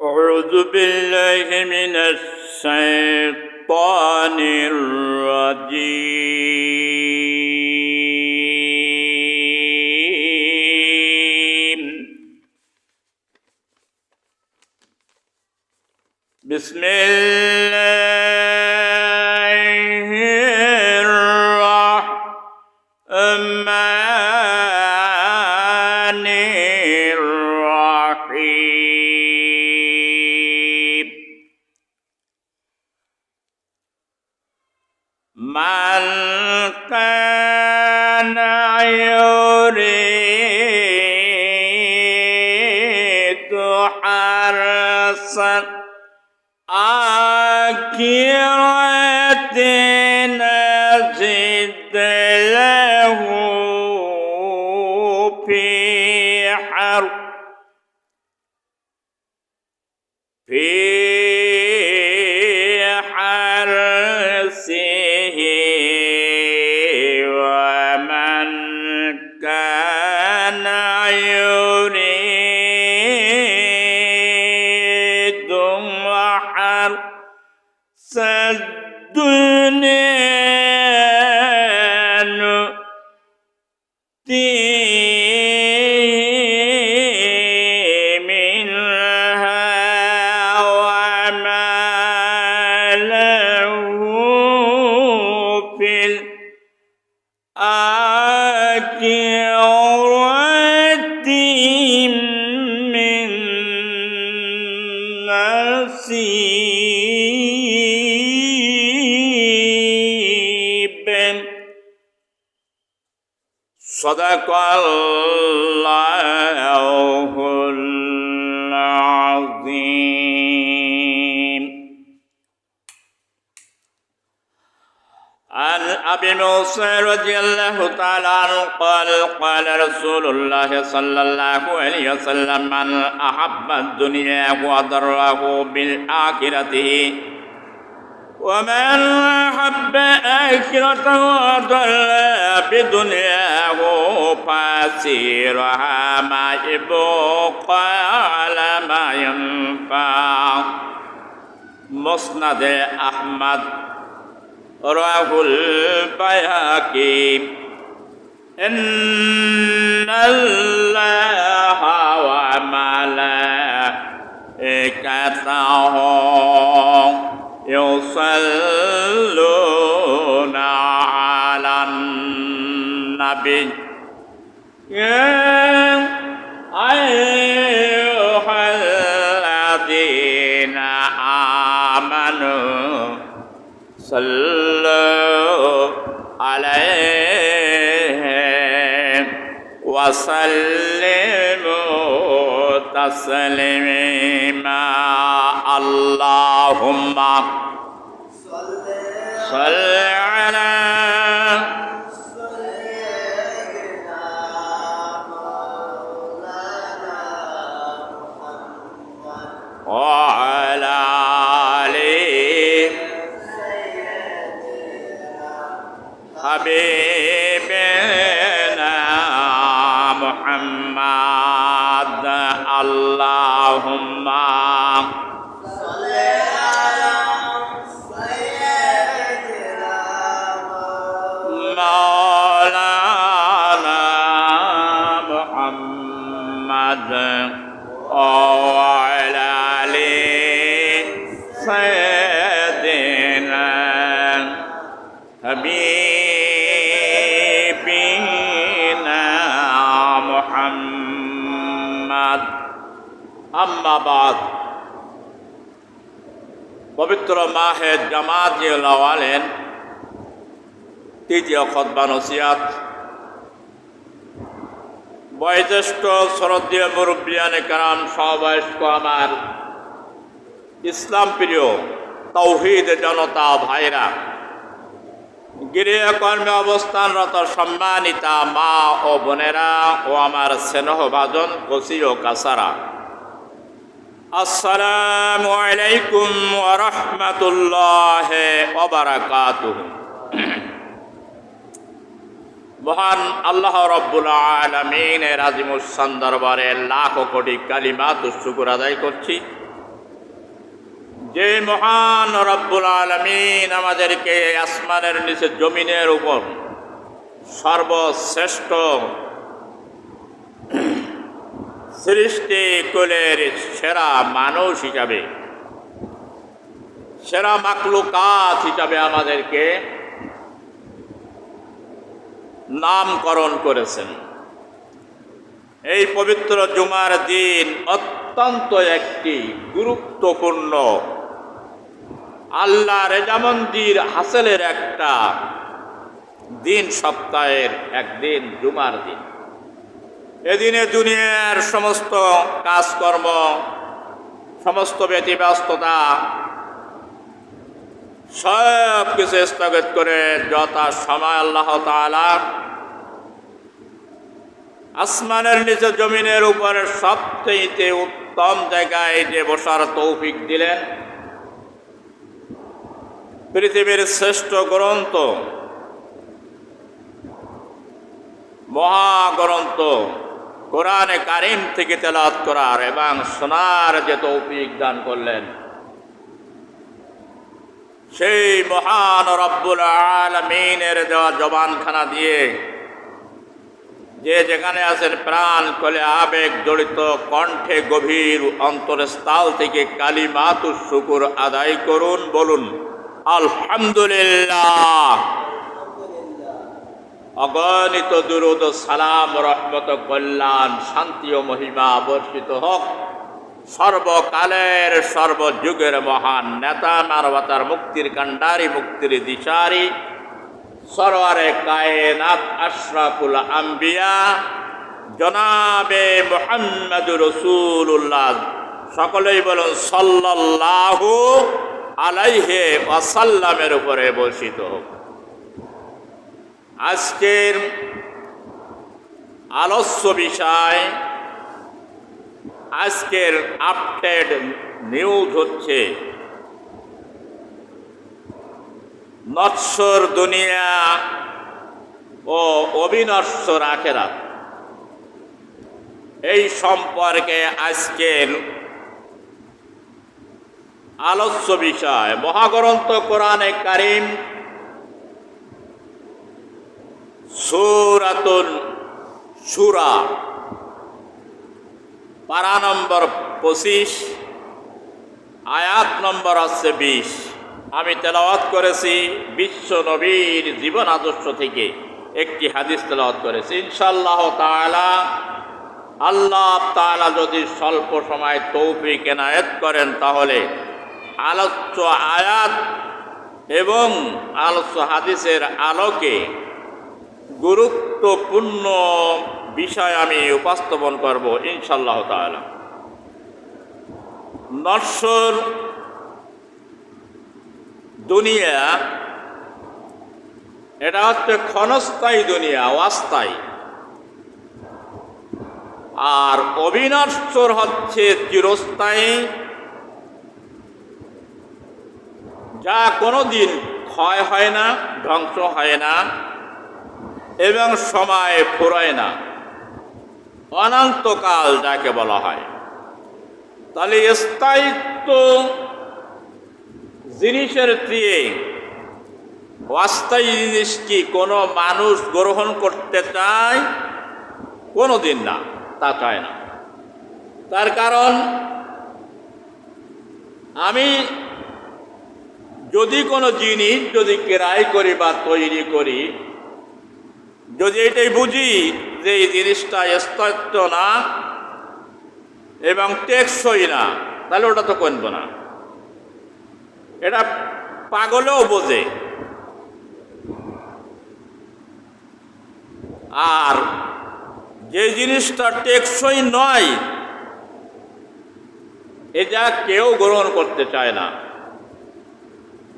أعوذ بالله من الشيطان الرجيم. بسم الله الرحمن الرحيم. من كان يريد حرث الآخرة نزد له في حرثه ومن كان يريد حرث الدنيا نؤتيه منها وما له في الآخرة من نصيب. صدق الله العظيم. عن أبي موسى رضي الله تعالى عنه قال قال رسول الله صلى الله عليه وسلم من أحب الدنيا وضره بالآخرة ومن أحب آخرته وضل بدنياه فسيرها ما يبقى على ما ينفع. مسند أحمد رواه البيهقي. إن الله وملائكته يصلون على النبي يا أيها الذين آمنوا صلوا عليه وسلموا تسليما. اللهم صل على سيدنا مولانا محمد وعلى آل حبيبنا محمد. اللهم صل على سيدنا مولانا محمد وعلى آل سيدنا حبيبنا محمد. أما بعد পবিত্র মাহে জামাতিউল আওয়ালের তৃতীয় খুতবা নসিহত। বয়োজ্যেষ্ঠ শ্রদ্ধেয় মুরব্বিয়ানে কারাম, সবয়স্ক আমার ইসলাম প্রিয় তৌহিদ জনতা ভাইরা, গৃহকর্মে অবস্থানরত সম্মানিতা মা ও বোনেরা ও আমার স্নেহভাজন কচি ও কাছারা, আসসালামু আলাইকুম ওয়া রাহমাতুল্লাহি ওয়া বারাকাতুহু। মহান আল্লাহ রব্বুল আলামিনের আজিমুস শান দরবারে লাখ কোটি কালিমাত শুকর আদায় করছি। যে মহান রব্বুল আলামিন আমাদেরকে আসমানের নিচে জমিনের উপর সর্বশ্রেষ্ঠ সৃষ্টি কুলের সেরা মানুষ হিসাবে, সেরা মাকলুকাত হিসাবে আমাদেরকে নামকরণ করেছেন। এই পবিত্র জুমার দিন অত্যন্ত একটি গুরুত্বপূর্ণ আল্লাহ রেজামন্দির হাসিলের একটা দিন, সপ্তাহের একদিন জুমার দিন। এদিনে দুনিয়ার সমস্ত কাজকর্ম, সমস্ত ব্যতিব্যস্ততা সব কিছু স্থগিত করে যথা সময় আল্লাহ তাআলা আসমানের নিচে জমিনের উপরে সবচেয়ে উত্তম জায়গায় যে বসার তৌফিক দিলেন, পৃথিবীর শ্রেষ্ঠ গ্রন্থ, মহাগ্রন্থ কোরআনে কারিম থেকে তেলাওয়াত করার এবং শোনার যে তৌফিক দান করলেন, সেই মহান রব্বুল আলামিনের দেওয়া জবানখানা দিয়ে যে যেখানে আছেন প্রাণ কোলে আবেগ জড়িত কণ্ঠে গভীর অন্তরস্থল থেকে কালিমাতুশ শুকুর আদায় করুন, বলুন আলহামদুলিল্লাহ। অগণিত দুরূদ সালাম, রহমত, কল্যাণ, শান্তি ও মহিমা বর্ষিত হোক সর্বকালের সর্বযুগের মহান নেতা, মানবতার মুক্তির কাণ্ডারি, মুক্তির দিশারি, সরওয়ারে কায়নাত আশরাফুল আম্বিয়া জনাবে মুহাম্মদুর রাসূলুল্লাহ, সকলেই বলুন সাল্লাল্লাহু আলাইহি ওয়াসাল্লামের উপরে বর্ষিত হোক। আজকের আলোচ্য বিষয়, আজকের আপডেট নিউজ হচ্ছে নশ্বর দুনিয়া ও অবিনশ্বর আখিরাত। এই সম্পর্কে আজকের আলোচ্য বিষয় মহাগ্রন্থ কোরআনে কারিম সূরাতুল সূরা পারা নম্বর 25, আয়াত নম্বর হচ্ছে 20। আমি তেলাওয়াত করেছি বিশ্ব নবীর জীবন আদর্শ থেকে একটি হাদিস তেলাওয়াত করেছি। ইনশাআল্লাহ তাআলা, আল্লাহ তাআলা যদি স্বল্প সময় তৌফিক এনায়েত করেন তাহলে আলোচ্য আয়াত এবং আলোচ্য হাদিসের আলোকে গুরুত্বপূর্ণ বিষয় আমি উপস্থাপন করব ইনশাআল্লাহ তাআলা। নশ্বর দুনিয়া এটা হচ্ছে ক্ষণস্থায়ী দুনিয়া, অস্থায়ী। আর অবিনশ্বর হচ্ছে চিরস্থায়ী, যা কোনোদিন ক্ষয় হয় না, ধ্বংস হয় না এবং সময় ফুরায় না, অনন্তকাল যাকে বলা হয়। তাহলে স্থায়িত্ব জিনিসের চেয়ে অস্থায়ী জিনিস কি কোনো মানুষ গ্রহণ করতে চায়? কোনো দিন না, তা চায় না। তার কারণ আমি যদি কোনো জিনিস যদি ক্রয় করি বা তৈরি করি, যদি এটাই বুঝি যে এই জিনিসটা স্থায়িত্ব না এবং টেকসই না, তাহলে ওটা তো কিনব না। এটা পাগলেও বোঝে। আর যে জিনিসটা টেকসই নয়, এটা কেউ গ্রহণ করতে চায় না।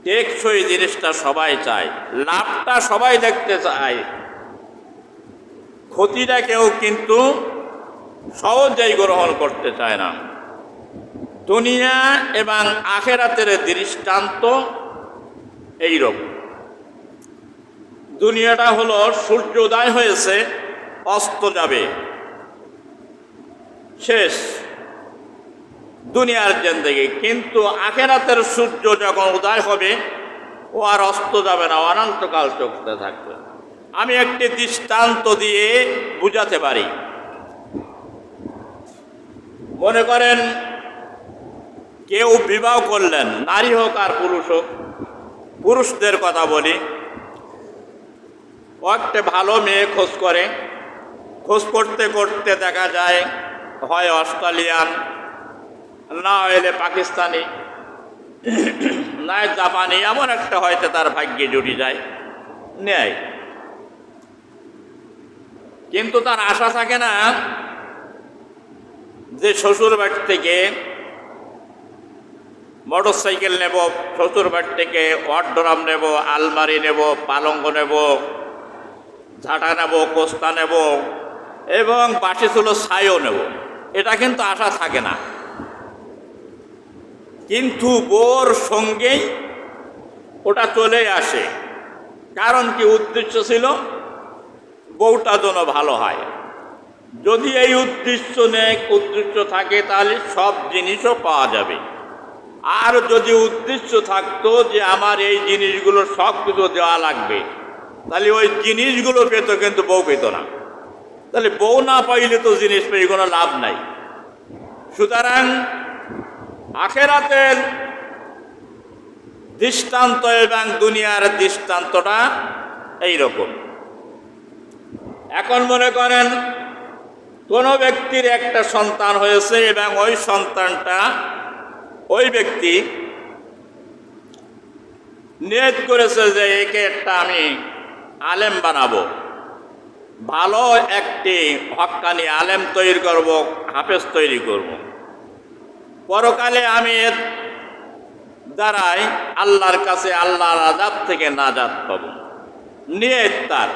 টেকসই জিনিসটা সবাই চায়, লাভটা সবাই দেখতে চায়, ক্ষতিটা কেউ কিন্তু সহজেই গ্রহণ করতে চায় না। দুনিয়া এবং আখিরাতের দৃষ্টান্ত এইরকম। দুনিয়াটা হলো সূর্যোদয় হয়েছে, অস্ত যাবে, শেষ। দুনিয়ার জিন্দেগি। কিন্তু আখেরাতের সূর্য যখন উদয় হবে ও আর অস্ত যাবে না, অনন্তকাল চলতে থাকবে। আমি একটি দৃষ্টান্ত দিয়ে বুঝাতে পারি। মনে করেন কেউ বিবাহ করলেন, নারী হোক আর পুরুষ হোক, পুরুষদের কথা বলি। ও একটা ভালো মেয়ে খোঁজ করে, খোঁজ করতে করতে দেখা যায় হয় অস্ট্রেলিয়ান, না হইলে পাকিস্তানি, না জাপানি, এমন একটা হয়তো তার ভাগ্যে জুটি যায়, নেয়। কিন্তু তার আশা থাকে না যে শ্বশুর বাড়ি থেকে মোটর সাইকেল নেব, শ্বশুর বাড়ি থেকে ওয়ার্ডরোব নেব, আলমারি নেব, পালঙ্ক নেব, ঝাঁটা নেব, কোস্তা নেব এবং বাসি চুলো ছাইও নেব। এটা কিন্তু আশা থাকে না। কিন্তু বউর সঙ্গেই ওটা চলে আসে। কারণ কি? উদ্দেশ্য ছিল বউটা যেন ভালো হয়। যদি এই উদ্দেশ্য থাকে তাহলে সব জিনিসও পাওয়া যাবে। আর যদি উদ্দেশ্য থাকতো যে আমার এই জিনিসগুলো সব কিছু দেওয়া লাগবে, তাহলে ওই জিনিসগুলো পেত কিন্তু বউ পেত না। তাহলে বউ না পাইলে তো জিনিস পেয়ে কোনো লাভ নাই। সুতরাং আখেরাতের দৃষ্টান্ত এবং দুনিয়ার দৃষ্টান্তটা এইরকম। এখন মনে করেন কোনো ব্যক্তির একটা সন্তান হয়েছে এবং ওই সন্তানটা, ওই ব্যক্তি নিয়ত করেছে যে একে একটা আমি আলেম বানাবো, ভালো একটি হক্কানি আলেম তৈরি করব, হাফেজ তৈরি করব, পরকালে আমি এর দ্বারাই আল্লাহর কাছে আল্লাহর আযাব থেকে নাজাত পাব। নিয়ত তার।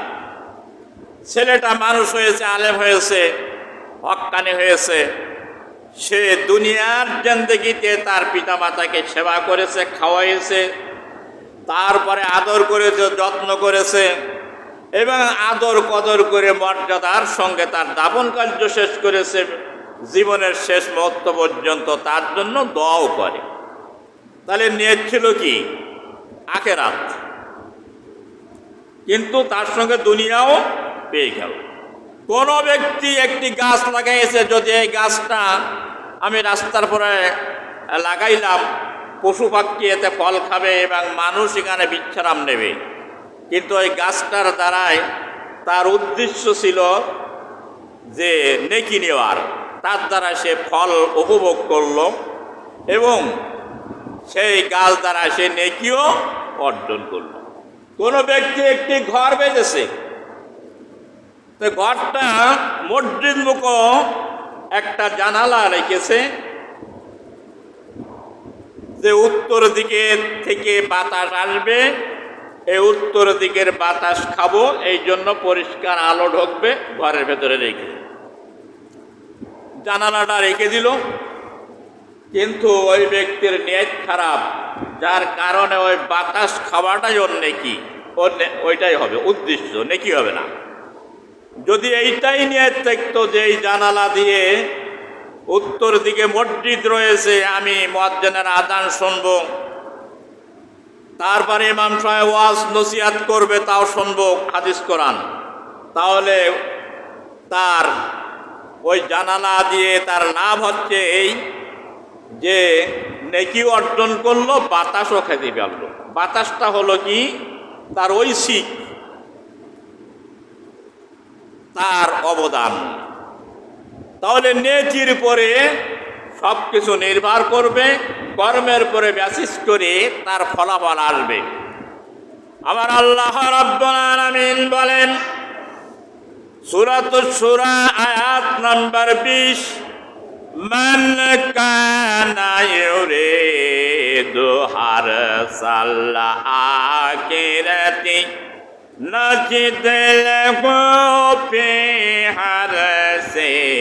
ছেলেটা মানুষ হয়েছে, আলেম হয়েছে, হক্কানি হয়েছে, সে দুনিয়ার জিন্দেগিতে তার পিতা মাতাকে সেবা করেছে, খাওয়াইছে, তারপরে আদর করেছে, যত্ন করেছে এবং আদর কদর করে মর্যাদার সঙ্গে তার দাফন কার্য শেষ করেছে। জীবনের শেষ মুহূর্ত পর্যন্ত তার জন্য দোয়াও করে। তাহলে নিয়ত ছিল কি? আখেরাত। কিন্তু তার সঙ্গে দুনিয়াও পেয়ে গেল। কোনো ব্যক্তি একটি গাছ লাগাইছে, যদি এই গাছটা আমি রাস্তার পরে লাগাইলাম, পশু পাখি এতে ফল খাবে এবং মানুষ এখানে বিশ্রাম নেবে, কিন্তু ওই গাছটার দ্বারাই তার উদ্দেশ্য ছিল যে নেকি নেওয়ার, তার দ্বারা সে ফল উপভোগ করল এবং সেই গাছ দ্বারা সে নেকিও অর্জন করল। কোনো ব্যক্তি একটি ঘর বেঁধেছে, তো ঘরটা মসজিদ মুখ একটা জানালা রেখেছে যে উত্তর দিকে থেকে বাতাস আসবে, এই উত্তর দিকের বাতাস খাবো, এই জন্য পরিষ্কার আলো ঢুকবে, ঘরের ভেতরে রেখে জানালাটা রেখে দিল। কিন্তু ওই ব্যক্তির নিয়ত খারাপ, যার কারণে ওই বাতাস খাওয়াটাই ওর নেকি, ওইটাই হবে উদ্দেশ্য, নেকি হবে না। যদি এইটাই নিয়ত থাকতো যে এই জানালা দিয়ে উত্তর দিকে মসজিদ রয়েছে, আমি মুয়াজ্জিনের আযান শুনবো, তারপরে ইমাম সাহেব ওয়াজ নসিহত করবে, তাও শুনবো, হাদিস কোরআন, তাহলে তার ওই জানালা দিয়ে তার লাভ হচ্ছে এই যে নেকি অর্জন করলো, বাতাসও খেতে পারলো। বাতাসটা হলো কি? তার ঐশিক, তার অবদান। তাহলে নেকির পরে সব কিছু নির্ভর করবে, কর্মের পরে বিশেষ করে তার ফলাফল আসবে। আমার আল্লাহ রাব্বুল আলামিন বলেন সূরাতুশ শূরা আয়াত নাম্বার 20, মান কানা ইউরিদু হারসাল আখিরাতি নাজিদ লাহু ফি হারসিহি।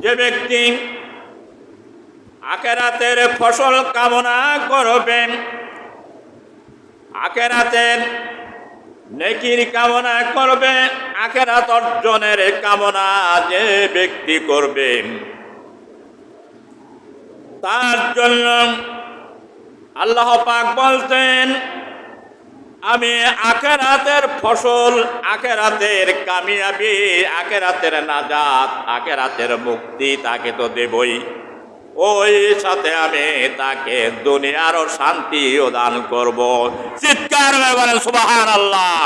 যে ব্যক্তি আখিরাতের ফসল কামনা করবেন, আখিরাতের নেকির কামনা করবে, আখিরাত অর্জনের কামনা যে ব্যক্তি করবে তার জন্য আল্লাহ পাক বলতেন, আমি আখিরাতের ফসল, আখিরাতের কামিয়াবি, আখিরাতের নাজাত, আখিরাতের মুক্তি তাকে তো দেবই, ওই সাথে আমি তাকে দুনিয়ারও শান্তিও দান করব। চিৎকার করে বলেন সুবহানাল্লাহ।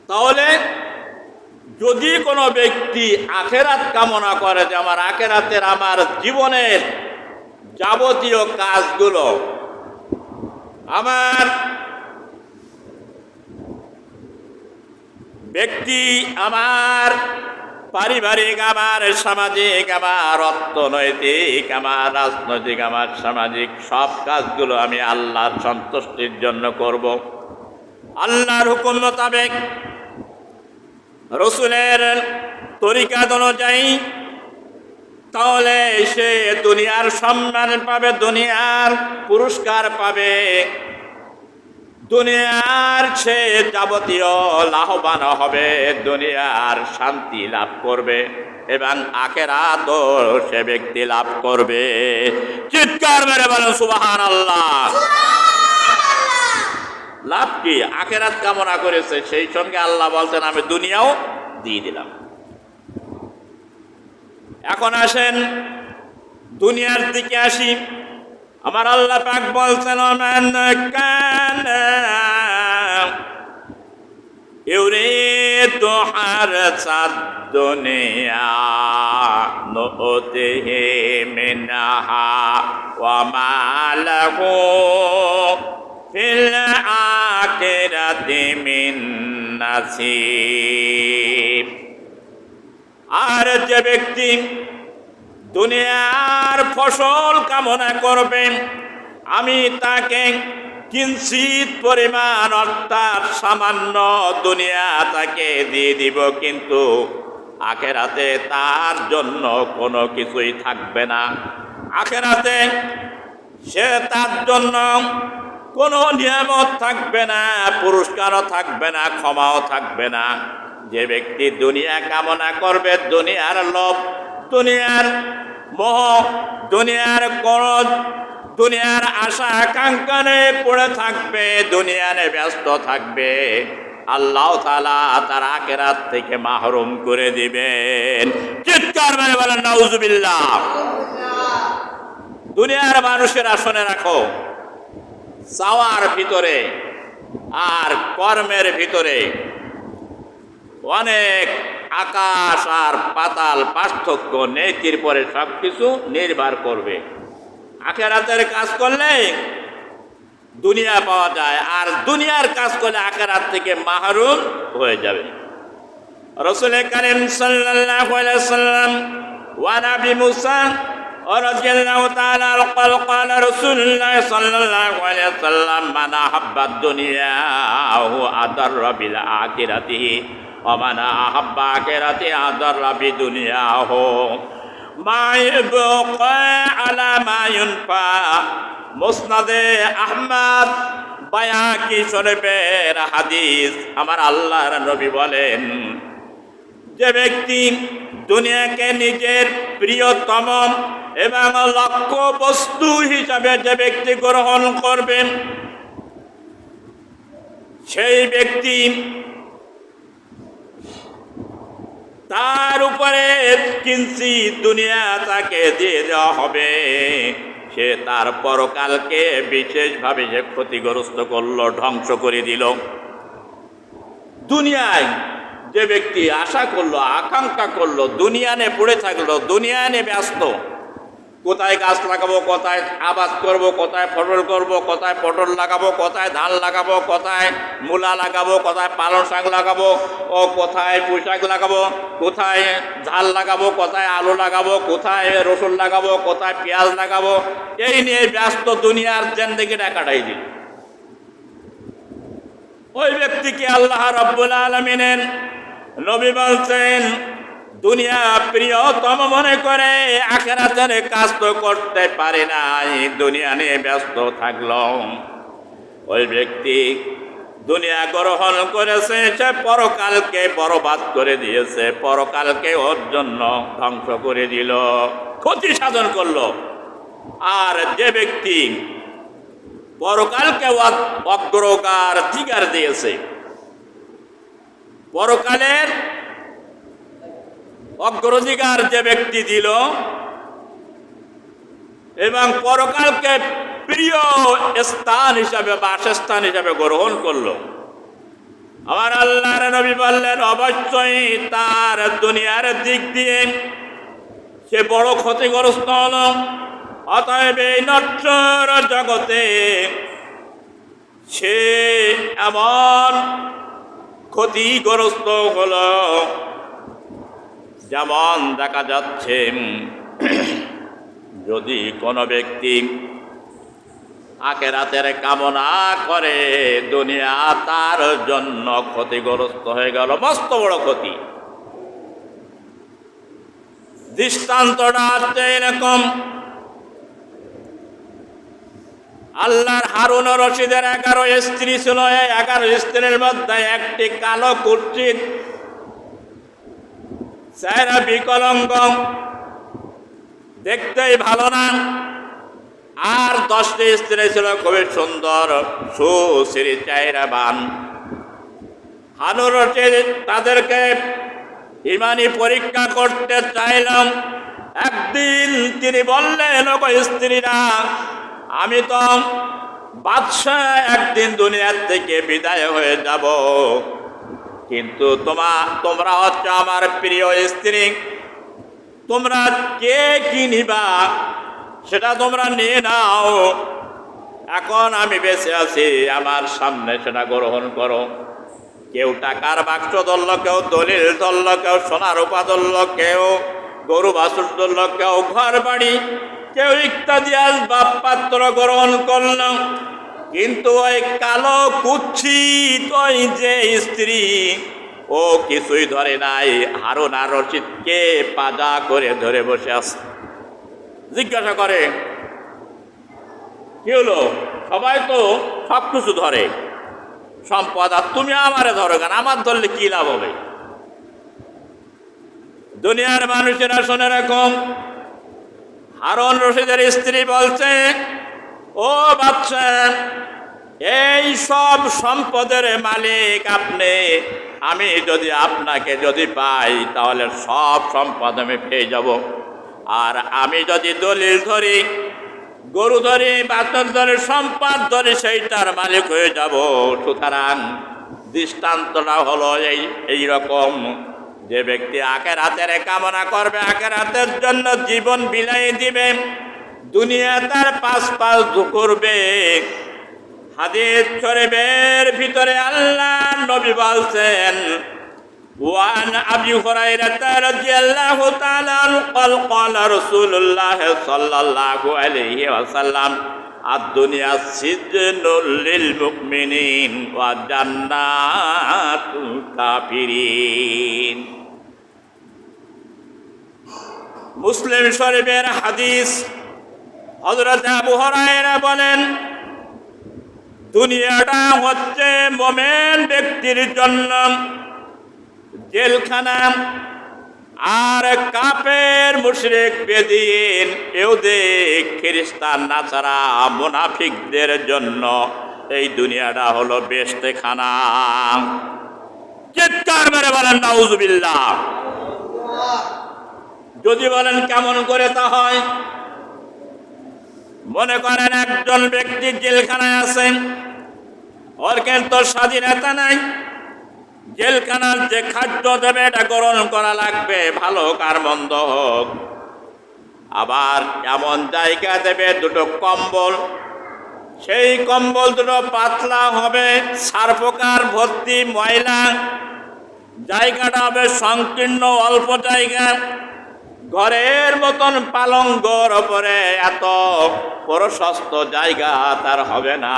তাহলে যদি কোনো ব্যক্তি আখিরাত কামনা করে যে আমার আখিরাতের, আমার জীবনের যাবতীয় কাজগুলো, আমার ব্যক্তি, আমার পারিবারিক, আমার সামাজিক, আমার অর্থনৈতিক, আমার রাজনৈতিক, আমার সামাজিক সব কাজগুলো আমি আল্লাহর সন্তুষ্টির জন্য করব, আল্লাহর হুকুম মোতাবেক, রসুলের তরিকাত অনুযায়ী, তাহলে সে দুনিয়ার সম্মান পাবে, দুনিয়ার পুরস্কার পাবে, দুনিয়ার সে যাবতীয় লাভবান হবে, দুনিয়ার শান্তি লাভ করবে এবং আখিরাতও সে ব্যক্তি লাভ করবে। চিৎকার মেরে বলেন সুবহানাল্লাহ। লাভ কি? আখিরাত কামনা করেছে, সেই সঙ্গে আল্লাহ বলছেন আমি দুনিয়াও দিয়ে দিলাম। এখন আসেন দুনিয়ার দিকে আসি। আমার আল্লাহ পাক বলছেন, মান কানা ইউরিদু হারসাদ দুনিয়া নুতিহি মিনহা ওয়া মা লাহু ফিল আখিরাতি মিন নাসিব। আর যে ব্যক্তি দুনিয়ার ফসল কামনা করবে, আমি তাকে কিঞ্চিত পরিমাণ অর্থাৎ সামান্য দুনিয়া তাকে দিয়ে দিব, কিন্তু আখিরাতে তার জন্য কোনো কিছুই থাকবে না। আখিরাতে সে তার জন্য কোনো নিয়ামত থাকবে না, পুরস্কারও থাকবে না, ক্ষমাও থাকবে না। যে ব্যক্তি দুনিয়া কামনা করবে, দুনিয়ার লোভ, দুনিয়ার মোহ, দুনিয়ার করজ, দুনিয়ার আশা আকাঙ্ক্ষায় পড়ে থাকবে, দুনিয়ায় ব্যস্ত থাকবে, আল্লাহ তাআলা তার আখিরাত থেকে মাহরুম করে দিবেন। চিৎকার মেরে বলেন নাউজুবিল্লাহ। দুনিয়ার মানুষের আসনে রাখো, চাওয়ার ভিতরে আর কর্মের ভিতরে অনেক আকাশ আর পাতাল পার্থক্য। নেকির পরে সব কিছু নির্ভর করবে। আখিরাতের কাজ করলে দুনিয়া পাওয়া যায়, আর দুনিয়ার কাজ করলে আখিরাত থেকে মাহরুম হয়ে যাবে। রাসূল কারীম সাল্লাল্লাহু আলাইহি ওয়াসাল্লাম ওয়া নবী মুসা রাদিয়াল্লাহু তাআলা قال رسول الله صلى الله عليه وسلم من أحب الدنيا هو أضر بالآخرة ومن أحب الآخرة أضر بدنياه ما يبقى على ما ينفع। মুসনাদে আহমদ বায়াকি শরীফের হাদিস। আমার আল্লাহর নবী বলেন, যে ব্যক্তি দুনিয়াকে নিজের প্রিয়তম এবং লক্ষ্য বস্তু হিসাবে যে ব্যক্তি গ্রহণ করবেন, সেই ব্যক্তি তার উপরে কিঞ্চিত দুনিয়া তাকে দিয়ে দেওয়া হবে, সে তার পরকালকে বিশেষভাবে যে ক্ষতিগ্রস্ত করলো, ধ্বংস করে দিল। দুনিয়ায় যে ব্যক্তি আশা করলো, আকাঙ্ক্ষা করলো, দুনিয়া নিয়ে পড়ে থাকলো, দুনিয়া নিয়ে ব্যস্ত, কোথায় গাছ লাগাবো, কোথায় আবাদ করব, কোথায় ফসল করব, কোথায় পটল লাগাবো, কোথায় ধান লাগাবো, কোথায় মূলা লাগাবো, কোথায় পালং শাক লাগাবো, ও কোথায় পুঁই শাক লাগাবো, কোথায় ঝাল লাগাবো, কোথায় আলু লাগাবো, কোথায় রসুন লাগাবো, কোথায় পেঁয়াজ লাগাবো, এই নিয়ে ব্যস্ত দুনিয়ার জিন্দেগিটা কাটাই দিল। ওই ব্যক্তিকে আল্লাহ রাব্বুল আলামিনের নবী বলছেন, দুনিয়া প্রিয়তম মনে করে আখিরাতের কাজ তো করতে পারে নাই, দুনিয়া নিয়ে ব্যস্ত থাকলো। ওই ব্যক্তি দুনিয়া গ্রহণ করেছে, সে পরকালকে বরবাদ করে দিয়েছে, পরকালকে ওর জন্য ধ্বংস করে দিল, ক্ষতি সাধন করলো। আর যে ব্যক্তি পরকালকে অগ্রগার দিয়েছে, পরকালের অগ্রাধিকার যে ব্যক্তি দিল এবং পরকালকে প্রিয় স্থান হিসাবে, বাসস্থান হিসাবে গ্রহণ করলো, আমার আল্লাহর নবী বললেন অবশ্যই তার দুনিয়ার দিক দিয়ে সে বড় ক্ষতিগ্রস্ত হলো। অতএব এই নশ্বর জগতে সে এমন ক্ষতিগ্রস্ত হলো যেমন দেখা যাচ্ছে যদি কোনো ব্যক্তি আখিরাতের কামনা করে, দুনিয়া তার জন্য ক্ষতিগ্রস্ত হয়ে গেল, মস্ত বড় ক্ষতি। দৃষ্টান্তটা হচ্ছে এরকম, আল্লাহর হারুন রশিদের 11 স্ত্রী ছিল। এই 11 স্ত্রীর মধ্যে একটি কালো কুৎসিত, চেহারা বিকলাঙ্গ, দেখতেই ভালো না। আর 10টি স্ত্রী ছিল খুবই সুন্দর, সুশ্রী চেহারাবান। হারুন রশিদ তাদেরকে ইমানি পরীক্ষা করতে চাইলাম। একদিন তিনি বললেন, ওগো স্ত্রীরা, আমি তো বাদশাহ, একদিন দুনিয়ার থেকে বিদায় হয়ে যাব, কিন্তু তোমরা হচ্ছে আমার প্রিয় স্ত্রী, তোমরা কে কি নিবা সেটা তোমরা নিয়ে নাও। এখন আমি বেঁচে আছি, আমার সামনে সেটা গ্রহণ করো। কেউ টাকার বাক্স ধরল, কেউ দলিল ধরল, কেউ সোনার রূপা ধরল, কেউ গরু বাছুর ধরল, কেউ ঘর বাড়ি, কেউ ইত্যাদি আসবাব পাত্র গ্রহণ করল। কিন্তু ওই কালো কুৎসিত ওই যে স্ত্রী, ও কিছুই ধরে নাই। হারুন আর রশিদকে পাজা করে ধরে বসে আছে। জিজ্ঞাসা করে, কি হলো? সবাই তো সব কিছু ধরে সম্পদ, আর তুমি আমারে ধরো কেন? আমার ধরলে কি লাভ হবে? দুনিয়ার মানুষেরা শুনে রাখুন, হারুন রশিদের স্ত্রী বলছে, ও বাদশাহ, এই সব সম্পদের মালিক আপনি। আমি যদি আপনাকে পাই তাহলে সব সম্পদ আমি পেয়ে যাব। আর আমি যদি দলিল ধরি, গরু ধরি, বাছুর ধরি, সম্পদ ধরি, সেইটার মালিক হয়ে যাব। সুতরাং দৃষ্টান্তটা হলো এই রকম, যে ব্যক্তি আখিরাতের কামনা করবে, আখিরাতের জন্য জীবন বিলাই দিবে, দুনিয়া তার পাশ করবে। হাদিস শরীফের ভিতরে আল্লাহ নবী বলছেন, ওয়ান আবি হুরায়রা রাদিয়াল্লাহু তাআলা قال قال رسول الله صلى الله عليه وسلم الدنيا سجن للمؤمنين وجنات الكافرين। মুসলিম শরীফের হাদিস। হযরত আবু হুরায়রা বলেন, দুনিয়াটা হচ্ছে মুমিন ব্যক্তির জন্য জেলখানা, আর কাফের, মুশরিক, বেদিন, ইহুদি, খ্রিস্টান, নাসারা, মুনাফিকদের জন্য এই দুনিয়াটা হলো বেহেশতখানা। চিৎকার মেরে বলেন নাউজুবিল্লাহ। যদি বলেন কেমন করে তা হয়, মনে করেন একজন ব্যক্তি জেলখানায় আছেন, ওর কিন্তু স্বাধীনতা নাই। জেলখানার যে খাদ্য দেবে এটা গ্রহণ করা লাগবে, ভালো কার মন্দ হোক। আবার এমন জায়গা দেবে, দুটো কম্বল, সেই কম্বল দুটো পাতলা হবে, সারপোকার ভর্তি ময়লা, জায়গাটা হবে সংকীর্ণ, অল্প জায়গা, ঘরের মতন পালঙ্গর ওপরে এত প্রশস্ত জায়গা তার হবে না।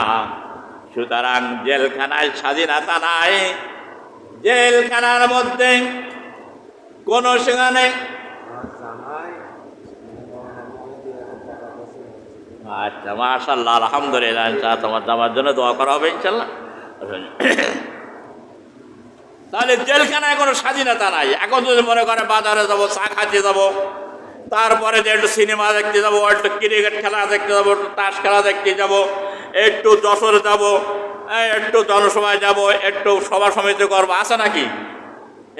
সুতরাং জেলখানায় স্বাধীনতা নাই। জেলখানার মধ্যে কোনো সেখানে আচ্ছা, মাশাআল্লাহ, আলহামদুলিল্লাহ। ইনশাআল্লাহ তোমার জামার জন্য দোয়া করা হবে ইনশাআল্লাহ। তাহলে জেলখানায় কোনো স্বাধীনতা নাই। এখন যদি মনে করে বাজারে যাব, চা খাইতে যাব, তারপরে যে একটু সিনেমা দেখতে যাব, একটু ক্রিকেট খেলা দেখতে যাব, একটু তাস খেলা দেখতে যাব, একটু যশোরে যাব, একটু জনসভায় যাব, একটু সভা সমিতি করবো, আছে নাকি?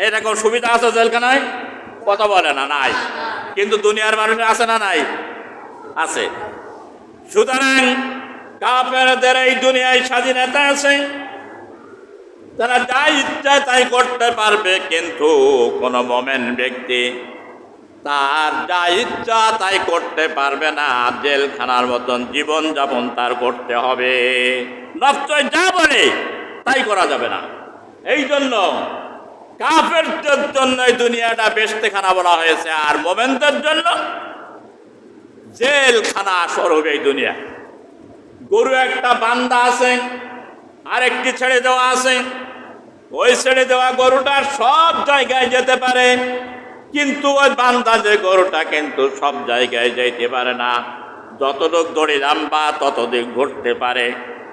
এরকম সুবিধা আছে জেলখানায়? কথা বলে না, নাই। কিন্তু দুনিয়ার মানুষের আছে না নাই? আছে। সুতরাং কাফেরদের এই দুনিয়ায় স্বাধীনতা আছে, তারা যা ইচ্ছা তাই করতে পারবে, কিন্তু কোন মোমেন ব্যক্তি তার যা ইচ্ছা তাই করতে পারবে না। জেলখানার মতন জীবন যাপন তার করতে হবে। নফস যা বলে তাই করা যাবে না। এই জন্য কাফেরদের জন্য এই দুনিয়াটা বেহেশতখানা বলা হয়েছে, আর মোমেনদের জন্য জেলখানা স্বরূপ এই দুনিয়া। গরু একটা বান্ধা আছে, আরেকটি ছেড়ে দেওয়া আছে। ওই ছেড়ে দেওয়া গরুটা সব জায়গায় যেতে পারে, কিন্তু ওই বান্ধা যে গরুটা কিন্তু সব জায়গায় যাইতে পারে না। যতটুক দড়ি লম্বা ততদিক ঘুরতে পারে।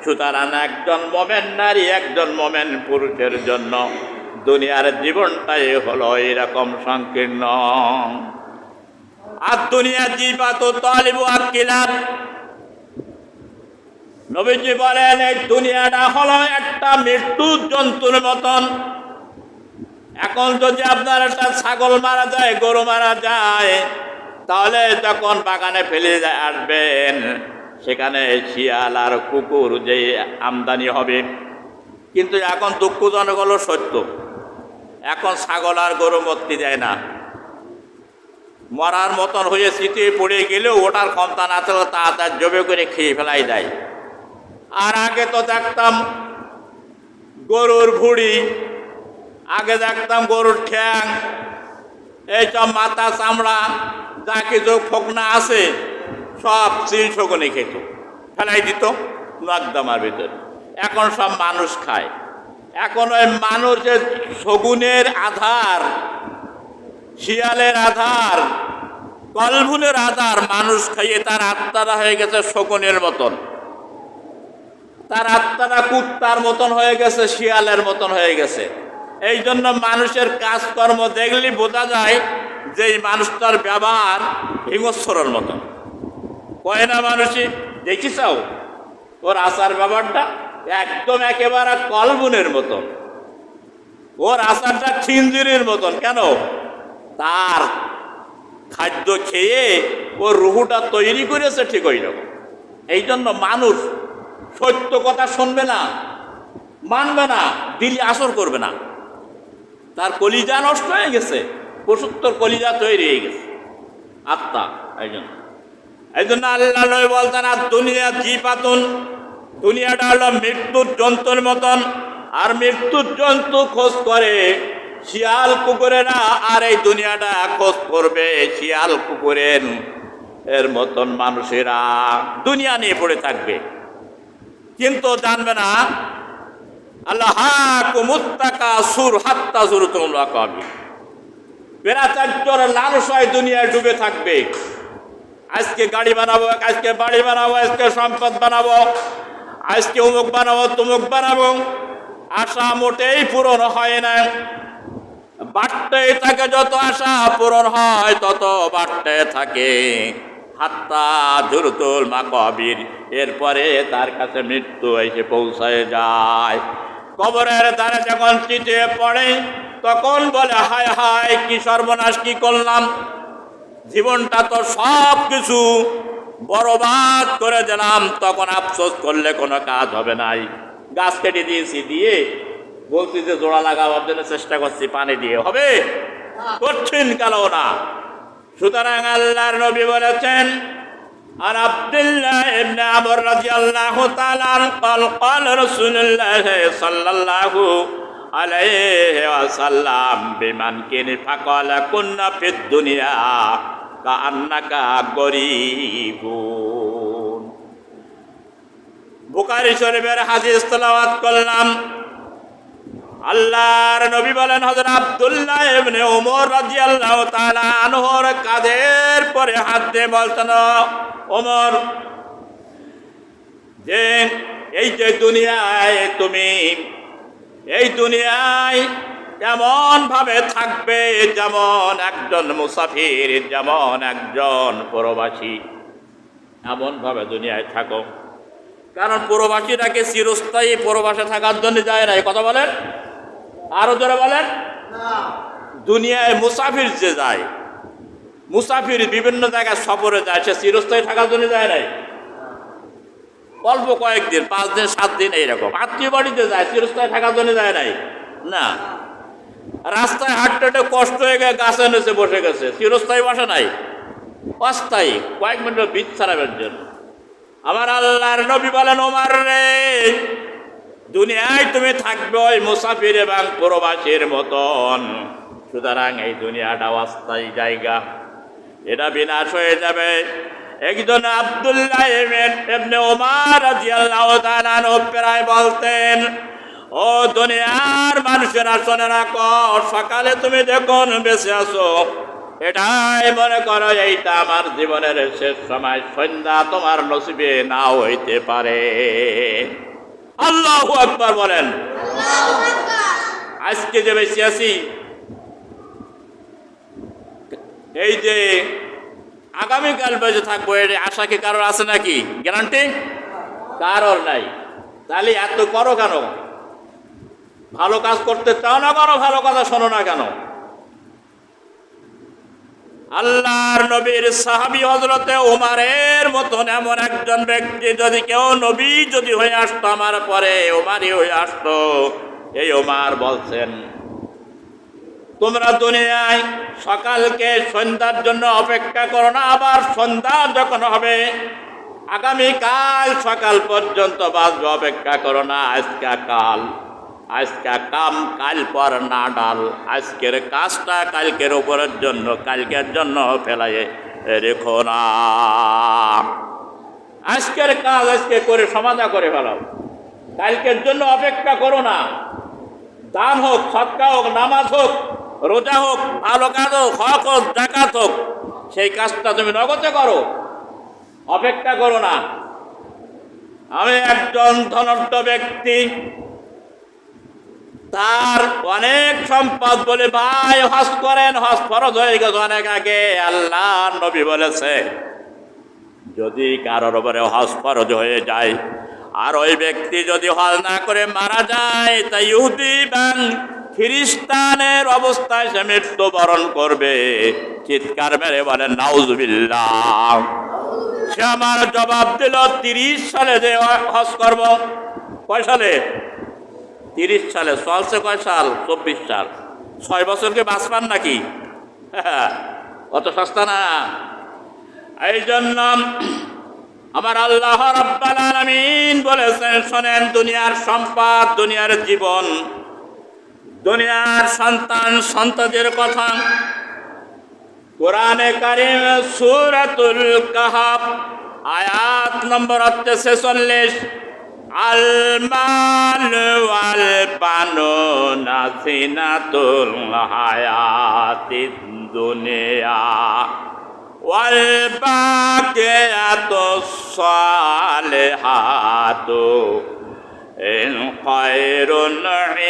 সুতরাং একজন মোমেন নারী, একজন মোমেন পুরুষের জন্য দুনিয়ার জীবনটাই হলো এরকম সংকীর্ণ। আর দুনিয়া জীবাত তালিবু আকিলাত, নবীজি বলেন এই দুনিয়াটা হলো একটা মৃত্যুর জন্তুর মতন। এখন যদি আপনার একটা ছাগল মারা যায়, গরু মারা যায়, তাহলে যখন বাগানে ফেলে আসবেন, সেখানে শিয়াল আর কুকুর যে আমদানি হবে। কিন্তু এখন দুঃখজনক হলো সত্য, এখন ছাগল আর গরু মুক্তি দেয় না। মরার মতন হয়ে সিটিয়ে পড়ে গেলেও ওটার ক্ষমতা না থাকলে তাড়াতাড়ি জবে করে খেয়ে ফেলাই দেয়। আর আগে তো দেখতাম গরুর ভুঁড়ি, আগে দেখতাম গরুর ঠ্যাং, এইসব মাথা চামড়া যা কিছু ফোকনা আছে সব চিল শগুনে খেত, ফেলাই দিত নকদামার ভিতরে। এখন সব মানুষ খায়। এখন ওই মানুষের শগুনের আধার, শিয়ালের আধার, কলভুলের আধার মানুষ খাইয়ে তার আত্মারা হয়ে গেছে শকুনের মতন, তার আত্মারা কুত্তার মতন হয়ে গেছে, শিয়ালের মতন হয়ে গেছে। এই জন্য মানুষের কাজকর্ম দেখলে বোঝা যায় যে এই মানুষটার ব্যবহার হিংস্রর মতন। কয় না মানুষই দেখি চাও ওর আচার ব্যবহারটা একদম একেবারে কলবুনের মতন, ওর আচারটা খিঞ্জিরির মতন। কেন? তার খাদ্য খেয়ে ওর রুহুটা তৈরি করেছে ঠিক ওই রকম। এই জন্য মানুষ সত্য কথা শুনবে না, মানবে না, দিলি আসর করবে না। তার কলিজা নষ্ট হয়ে গেছে, পশুত্তর কলিজা তৈরি হয়ে গেছে আত্মা। এই জন্য আল্লাহ নবী বলতেন আর দুনিয়া জীবাতুন, দুনিয়াটা হলো মৃত্যুর জন্তুর মতন। আর মৃত্যুর জন্তু খোঁজ করে শিয়াল কুকুরেরা, আর এই দুনিয়াটা খোঁজ করবে শিয়াল কুকুরের এর মতন মানুষেরা। দুনিয়া নিয়ে পড়ে থাকবে, কিন্তু জানবে না আল্লাহ মুত্তাকাসুর হাত্তা যুরতুমুল মাকাবির। পেরাচার্যর লালসায় দুনিয়ায় ডুবে থাকবে। আজকে গাড়ি বানাবো, আজকে বাড়ি বানাবো, আজকে সম্পদ বানাবো, আজকে অমুক বানাবো, তমুক বানাবো। আশা মোটেই পূরণ হয় না, বাড়তেই থাকে। যত আশা পূরণ হয় তত বাড়তে থাকে। হাত্তা যুরতুল মাকাবির, এরপরে তার কাছে মৃত্যু এসে পৌঁছায় যায়। কবরের দ্বারে যখন চিঠিয়ে পড়ে তখন বলে হায় হায় কি সর্বনাশ, কি করলাম, জীবনটা তো সব কিছু বরবাদ করে দিলাম। তখন আফসোস করলে কোনো কাজ হবে নাই। গাছ কেটে দিয়েছি, দিয়ে বলছি যে জোড়া লাগাবার জন্য চেষ্টা করছি, পানি দিয়ে হবে, কঠিন কালো না। সুতরাং আল্লাহর নবী বলেছেন আর আব্দুল্লাহ ইবনে আমর রাদিয়াল্লাহু তাআলা قال قال رسول الله صلى الله عليه وسلم بمن كن فقال كنا في الدنيا كأنك غريب। বুখারী শরীফের হাদিস তেলাওয়াত করলাম। আল্লাহর নবী বলেন হযরত আব্দুল্লাহ ইবনে ওমর রাদিয়াল্লাহু তাআলা আনহুর কাঁধের পরে হাত দিয়ে বলতেন ওমর যে এই যে দুনিয়ায় তুমি এই দুনিয়ায় এমন ভাবে থাকবে যেমন একজন মুসাফির, যেমন একজন প্রবাসী, এমন ভাবে দুনিয়ায় থাকো। কারণ প্রবাসীটাকে চিরস্থায়ী প্রবাসে থাকার জন্য যায় না, কথা বলেন, আরো জোরে বলেন। দুনিয়ায় মুসাফির যে যায়, মুসাফির বিভিন্ন জায়গায় সফরে যায়, সে চিরস্থায়ী থাকার জন্য যায় নাই, অল্প কয়েকদিন, 5 দিন 7 দিন এইরকম। আত্মীয় বাড়িতে যায়, চিরস্থায়ী থাকার জন্য যায় নাই না। রাস্তায় হাঁটতে কষ্ট হয়ে গেছে, গাছে নেচে বসে গেছে, চিরস্থায়ী বসে নাই, অস্থায়ী, কয়েক মিনিট বীজ ছাড়াবের জন্য। আমার আল্লাহর নবী বলেন, ওমর রে, দুনিয়ায় তুমি থাকবে ওই মুসাফির এবং প্রবাসীর মতন। সুতরাং এই দুনিয়াটা অস্থায়ী জায়গা, এটা বিনাশ হয়ে যাবে। একজন আব্দুল্লাহ ইবনে ওমর রাদিয়াল্লাহু তাআলা আনহু প্রায় বলতেন, ও দুনিয়ার মানুষেরা শোনে রাখো, সকালে তুমি যখন বেঁচে আছো এটাই মনে করো এইটা আমার জীবনের শেষ সময়, সন্ধ্যা তোমার নসিবে নাও হইতে পারে। আল্লাহু আকবার বলেন। আজকে যে বেঁচে আছি, এই যে আগামীকাল বেঁচে থাকবো, এর আশা কি কারোর আছে নাকি? গ্যারান্টি কারোর নাই। তাহলে এত করো কেন? ভালো কাজ করতে চাও না কেন? ভালো কথা শোনো না কেন? আল্লাহর নবীর সাহাবী হযরতে ওমরের মতন এমন একজন ব্যক্তি, যদি কেউ নবী যদি হয়ে আসতো আমার পরে, ওমরই হয়ে আসতো। এই ওমর বলছেন, তোমরা দুনিয়ায় সকালকে সন্ধ্যার জন্য অপেক্ষা করো না, আবার সন্ধ্যা যখন হবে আগামীকাল সকাল পর্যন্ত বাঁচবে, অপেক্ষা করো না। আজকা কাম কাল পর না ডাল, আজকের কাজটা কালকের উপরের জন্য, কালকের জন্য ফেলাই রেখো না। আজকের কাজ আজকে করে সমাধা করে ফেলাও, কালকের জন্য অপেক্ষা করো না। দান হোক, সদকা হোক, নামাজ হোক, রোজা হোক, ভালো কাজ হোক, হক হোক, জাকাত হোক, সেই কাজটা তুমি নগদে করো, অপেক্ষা করো না। আমি একজন ধনাঢ্য ব্যক্তি, তার অনেক সম্পদ, বলে ভাই হজ করেন, হজ ফরজ হয়ে গেছে অনেক আগে। আল্লাহর নবী বলেছে, যদি কারোর উপরে হজ ফরজ হয়ে যায় আর ওই ব্যক্তি যদি হজ না করে মারা যায়, তাই ইহুদি এবং খ্রিস্টানের অবস্থায় সে মৃত্যুবরণ করবে। চিৎকার মেরে বলেন নাউজুবিল্লাহ। সে আমার জবাব দিল, 30 সালে যে হজ করব। কয় সালে? 30 সালে। চলছে কয় সাল? 24 সাল। 6 বছরকে বাঁচপান নাকি? অত সস্তা না। এই জন্য আমার আল্লাহ রাব্বুল আলামিন বলেছেন, শোনেন, দুনিয়ার সম্পদ, দুনিয়ার জীবন, দুনিয়ার সন্তান সন্ততির কথা। কোরআনে কারীম সূরাতুল কাহফ আয়াত নম্বর 46, আল মাল ওয়াল বানুনা জিনাতুল হায়াতিদ দুনিয়া ওয়াল বাকিয়াতুস সালিহাতু খায়রুন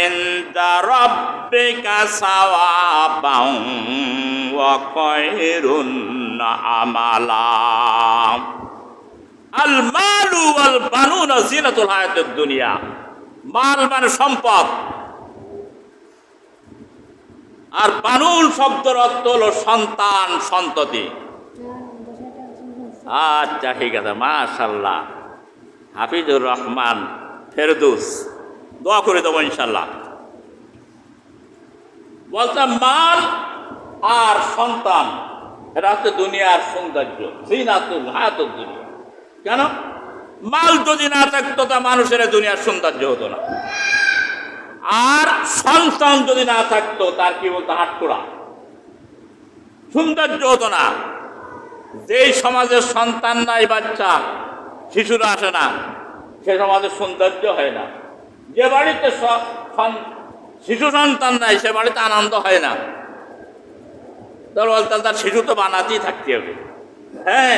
ইনদা রাব্বিকা সাওয়াবান ওয়া খায়রুন আমালা। আল মালু ওয়াল বানুনা জিনাতুল হায়াতিদ দুনিয়া। মাল মানে সম্পদ, আর বানুন শব্দের অর্থ হলো সন্তান সন্ততি। আচ্ছা, ঠিক আছে, মাশাআল্লাহ। হাফিজুর রহমান ফেরদৌস, দোয়া করে দেবো ইনশাল্লাহ। বলছে মাল আর সন্তান, এটা হচ্ছে দুনিয়ার সৌন্দর্য, জিনাতুল হায়াতুদ দুনিয়া। কেন? মাল যদি না থাকতো তা মানুষের দুনিয়ার সৌন্দর্য হতো না, আর সন্তান যদি না থাকতো তার কি বলতো হাটকোড়া, সৌন্দর্য হতো না। যেই সমাজের সন্তান নাই, বাচ্চা শিশুরা আসে না, সে সমাজের সৌন্দর্য হয় না। যে বাড়িতে শিশু সন্তান নাই, সে বাড়িতে আনন্দ হয় না। তার শিশু তো বানাতেই থাকতে হবে। হ্যাঁ,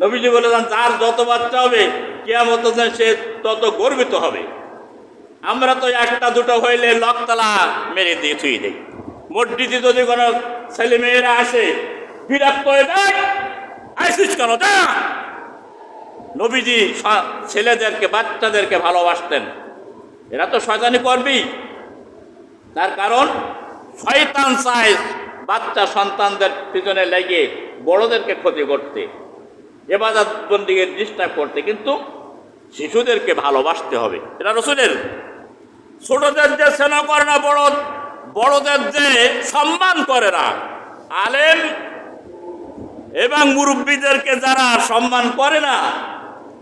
নবীজি বলেছেন, যার যত বাচ্চা হবে কিয়ামতের দিন সে তত গর্বিত হবে। আমরা তো একটা দুটো হইলে লকতলা মেরে দিয়ে ছুঁয়ে দেই। মসজিদে যদি কোনো ছেলে মেয়েরা আসে বিরক্ত হয়ে দেয়, আইসিস কেন যা। নবীজি ছেলেদেরকে বাচ্চাদেরকে ভালোবাসতেন। এরা তো শয়তানি করবি, তার কারণ শয়তান চায় বাচ্চা সন্তানদের পিছনে লেগে বড়দেরকে ক্ষতি করতে, ইবাদত বন্দিকে ডিস্টার্ব করতে, কিন্তু শিশুদেরকে ভালোবাসতে হবে। এটা রাসূলের। ছোটদের যে স্নেহ করে না, বড়দের যে সম্মান করে না, আলেম এবং মুরব্বীদেরকে যারা সম্মান করে না,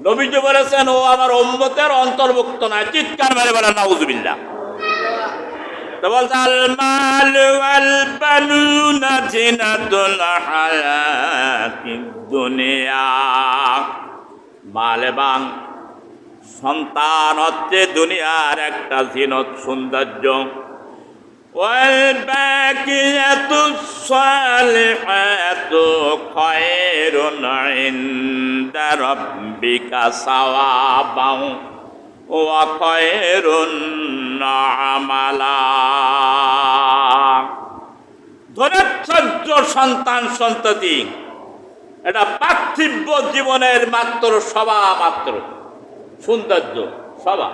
নবীজি বলেছেন ও আমার উম্মতের অন্তর্ভুক্ত না। চিৎকার মেরে বলেন নাউজুবিল্লাহ। তো বলতে আল মাল ওয়াল বানুনা জিনাতুল হায়াতিদ দুনিয়া, মাল এবং সন্তান হচ্ছে দুনিয়ার একটা জিনত, সৌন্দর্য। ওয়াল বাকিয়াতুস সালিহাতু খায়রুন ইনদা রাব্বিকা সাওয়াবান ওয়া খায়রুন আমালা। ধৈর্য সন্তান সন্ততি এটা পার্থিব জীবনের মাত্র সভা, মাত্র সৌন্দর্য সভা,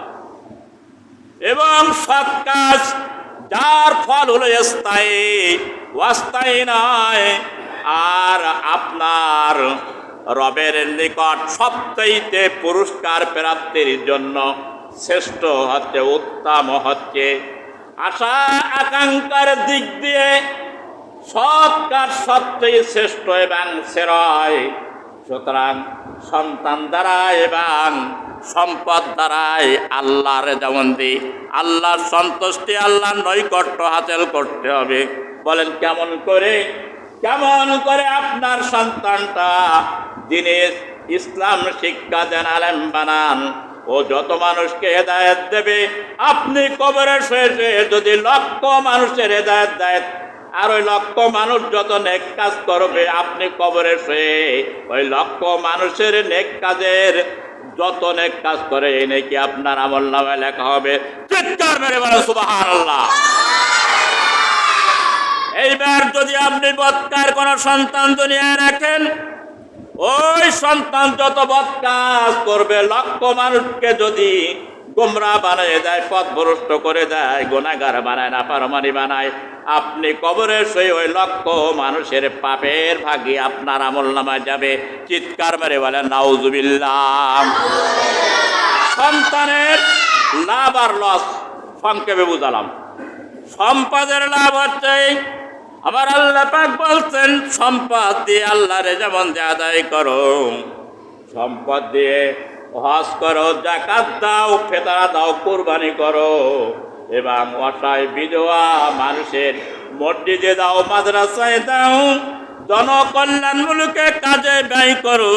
এবং সৎ কাজ যার ফল হলো স্থায়ী, অস্থায়ী নয়। আর আপনার রবের নিকট সবচাইতে পুরস্কার প্রাপ্তির জন্য শ্রেষ্ঠ হচ্ছে, উত্তম হচ্ছে, আশা আকাঙ্ক্ষার দিক দিয়ে সৎ কাজ সবচেয়ে শ্রেষ্ঠ এবং শ্রেয়। সুতরাং সন্তান দ্বারা এবং সম্পদ দ্বারাই আল্লাহর যেমন দিই, আল্লাহর সন্তুষ্টি, আল্লাহর নৈকট্য হাসিল করতে হবে। বলেন কেমন করে আপনার সন্তানটা দিনে ইসলাম শিক্ষা দেন, আলেম বানান, ও যত মানুষকে হেদায়েত দেবে। আপনি কবরের শেষে যদি লক্ষ মানুষের হেদায়েত দেয়, আর ওই লক্ষ মানুষ যত নেক কাজ করবে, আপনি কবরের শেষে ওই লক্ষ মানুষের নেক কাজের যত নেক কাজ করে এই নেকি আপনার আমলনামায় লেখা হবে। চিৎকার মেরে বলেন সুবহানাল্লাহ। এইবার যদি আপনি বৎকার কোন সন্তান দুনিয়ায় রাখেন, ওই সন্তান যত বদ কাজ করবে, লক্ষ মানুষকে যদি গোমরাহ বানিয়ে দেয়, পথভ্রষ্ট করে দেয়, গুনাহগার বানায়, নাফরমানি বানায়, আপনি কবরে শুয়ে ওই লক্ষ মানুষের পাপের ভাগী আপনার আমলনামায় যাবে। চিৎকার মেরে বলেন নাউজুবিল্লাহ। সন্তানের লাভ আর লস সংক্ষেপে বুঝালাম। সম্পদের লাভ হচ্ছে, আমার আল্লাহ পাক বলছেন সম্পদ দিয়ে আল্লাহরে যেমন দিয়ে আদায় করো, সম্পদ দিয়ে হজ করো, যাকাত দাও, ফেতরা দাও, কুরবানি করো, এবং অসহায় বিধবা মানুষের মসজিদে দাও, মাদ্রাসায় দাও, জনকল্যাণমূলক কাজে ব্যয় করো।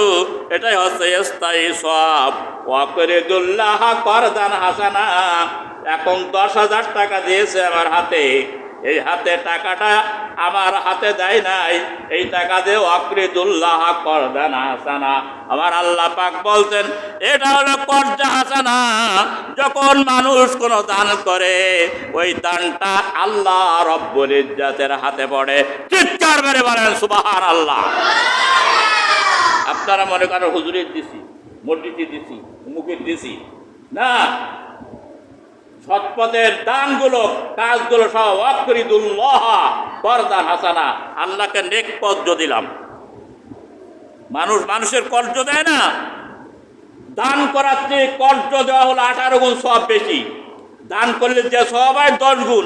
এটাই হচ্ছে স্থায়ী সব। ওয়াকরিদুল্লাহ করদান হাসানা। এখন 10,000 টাকা দিয়েছে আমার হাতে, এই হাতে টাকাটা আমার হাতে দেয় নাই, এই টাকা দিয়ে ওয়াকরিদুল্লাহ করদান হাসানা। আমার আল্লাহ পাক বলছেন এটা হলো করজা হাসানা। যখন মানুষ কোনো দান করে, ওই দানটা আল্লাহ রব্বুল ইজ্জতের হাতে পড়ে। চিৎকার মেরে বলেন সুবহানাল্লাহ। আপনারা মনে করেন হুজুরের দিছি, মসজিদে দিছি, মুখের দিছি না, সৎপথের দানগুলো, কাজগুলো সব ওয়াকরিদুল্লাহ করদান হাসানা, আল্লাহকে নেক কর্জ দিলাম। মানুষের কর্জ দেয় না, দান করার চেয়ে কর্জ দেওয়া হলো 18 গুণ সব বেশি। দান করলে যে সব হয় 10 গুণ,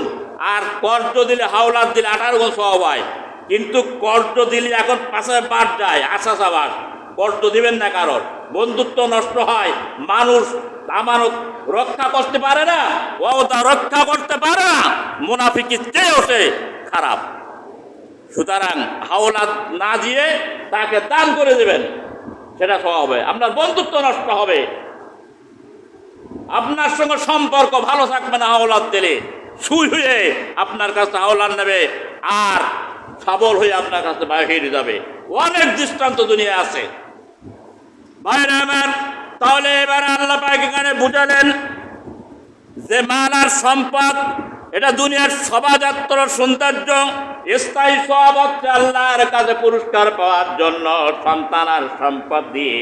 আর কর্জ দিলে, হাওলাত দিলে 18 গুণ সব হয়। কিন্তু কর্জ দিলে এখন পাশে বাদ যায়, আশা সাবাস। কর্জ দিবেন না, কারণ বন্ধুত্ব নষ্ট হয়, মানুষ আমানত রক্ষা করতে পারে না, ওয়াদা রক্ষা করতে পারে না, মুনাফিকের চেয়ে ওঠে খারাপ। সুতরাং হাওলাত না দিয়ে তাকে দান করে দেবেন, সেটা সব হবে। আপনার বন্ধুত্ব নষ্ট হবে, আপনার সঙ্গে সম্পর্ক ভালো থাকবে না। হাওলাত দিলে সুই হয়ে আপনার কাছে হাওলাত নেবে, আর সবল হয়ে আপনার কাছে বাহিরে যাবে। অনেক দৃষ্টান্ত দুনিয়া আছে। ভাইরা আমার, তাহলে এবারে আল্লাহ পাক এখানে বুঝালেন যে মাল আর সম্পদ এটা দুনিয়ার শোভাযাত্রার সৌন্দর্য, স্থায়ী সব হচ্ছে আল্লাহর কাছে পুরস্কার পাওয়ার জন্য সন্তান আর সম্পদ দিয়ে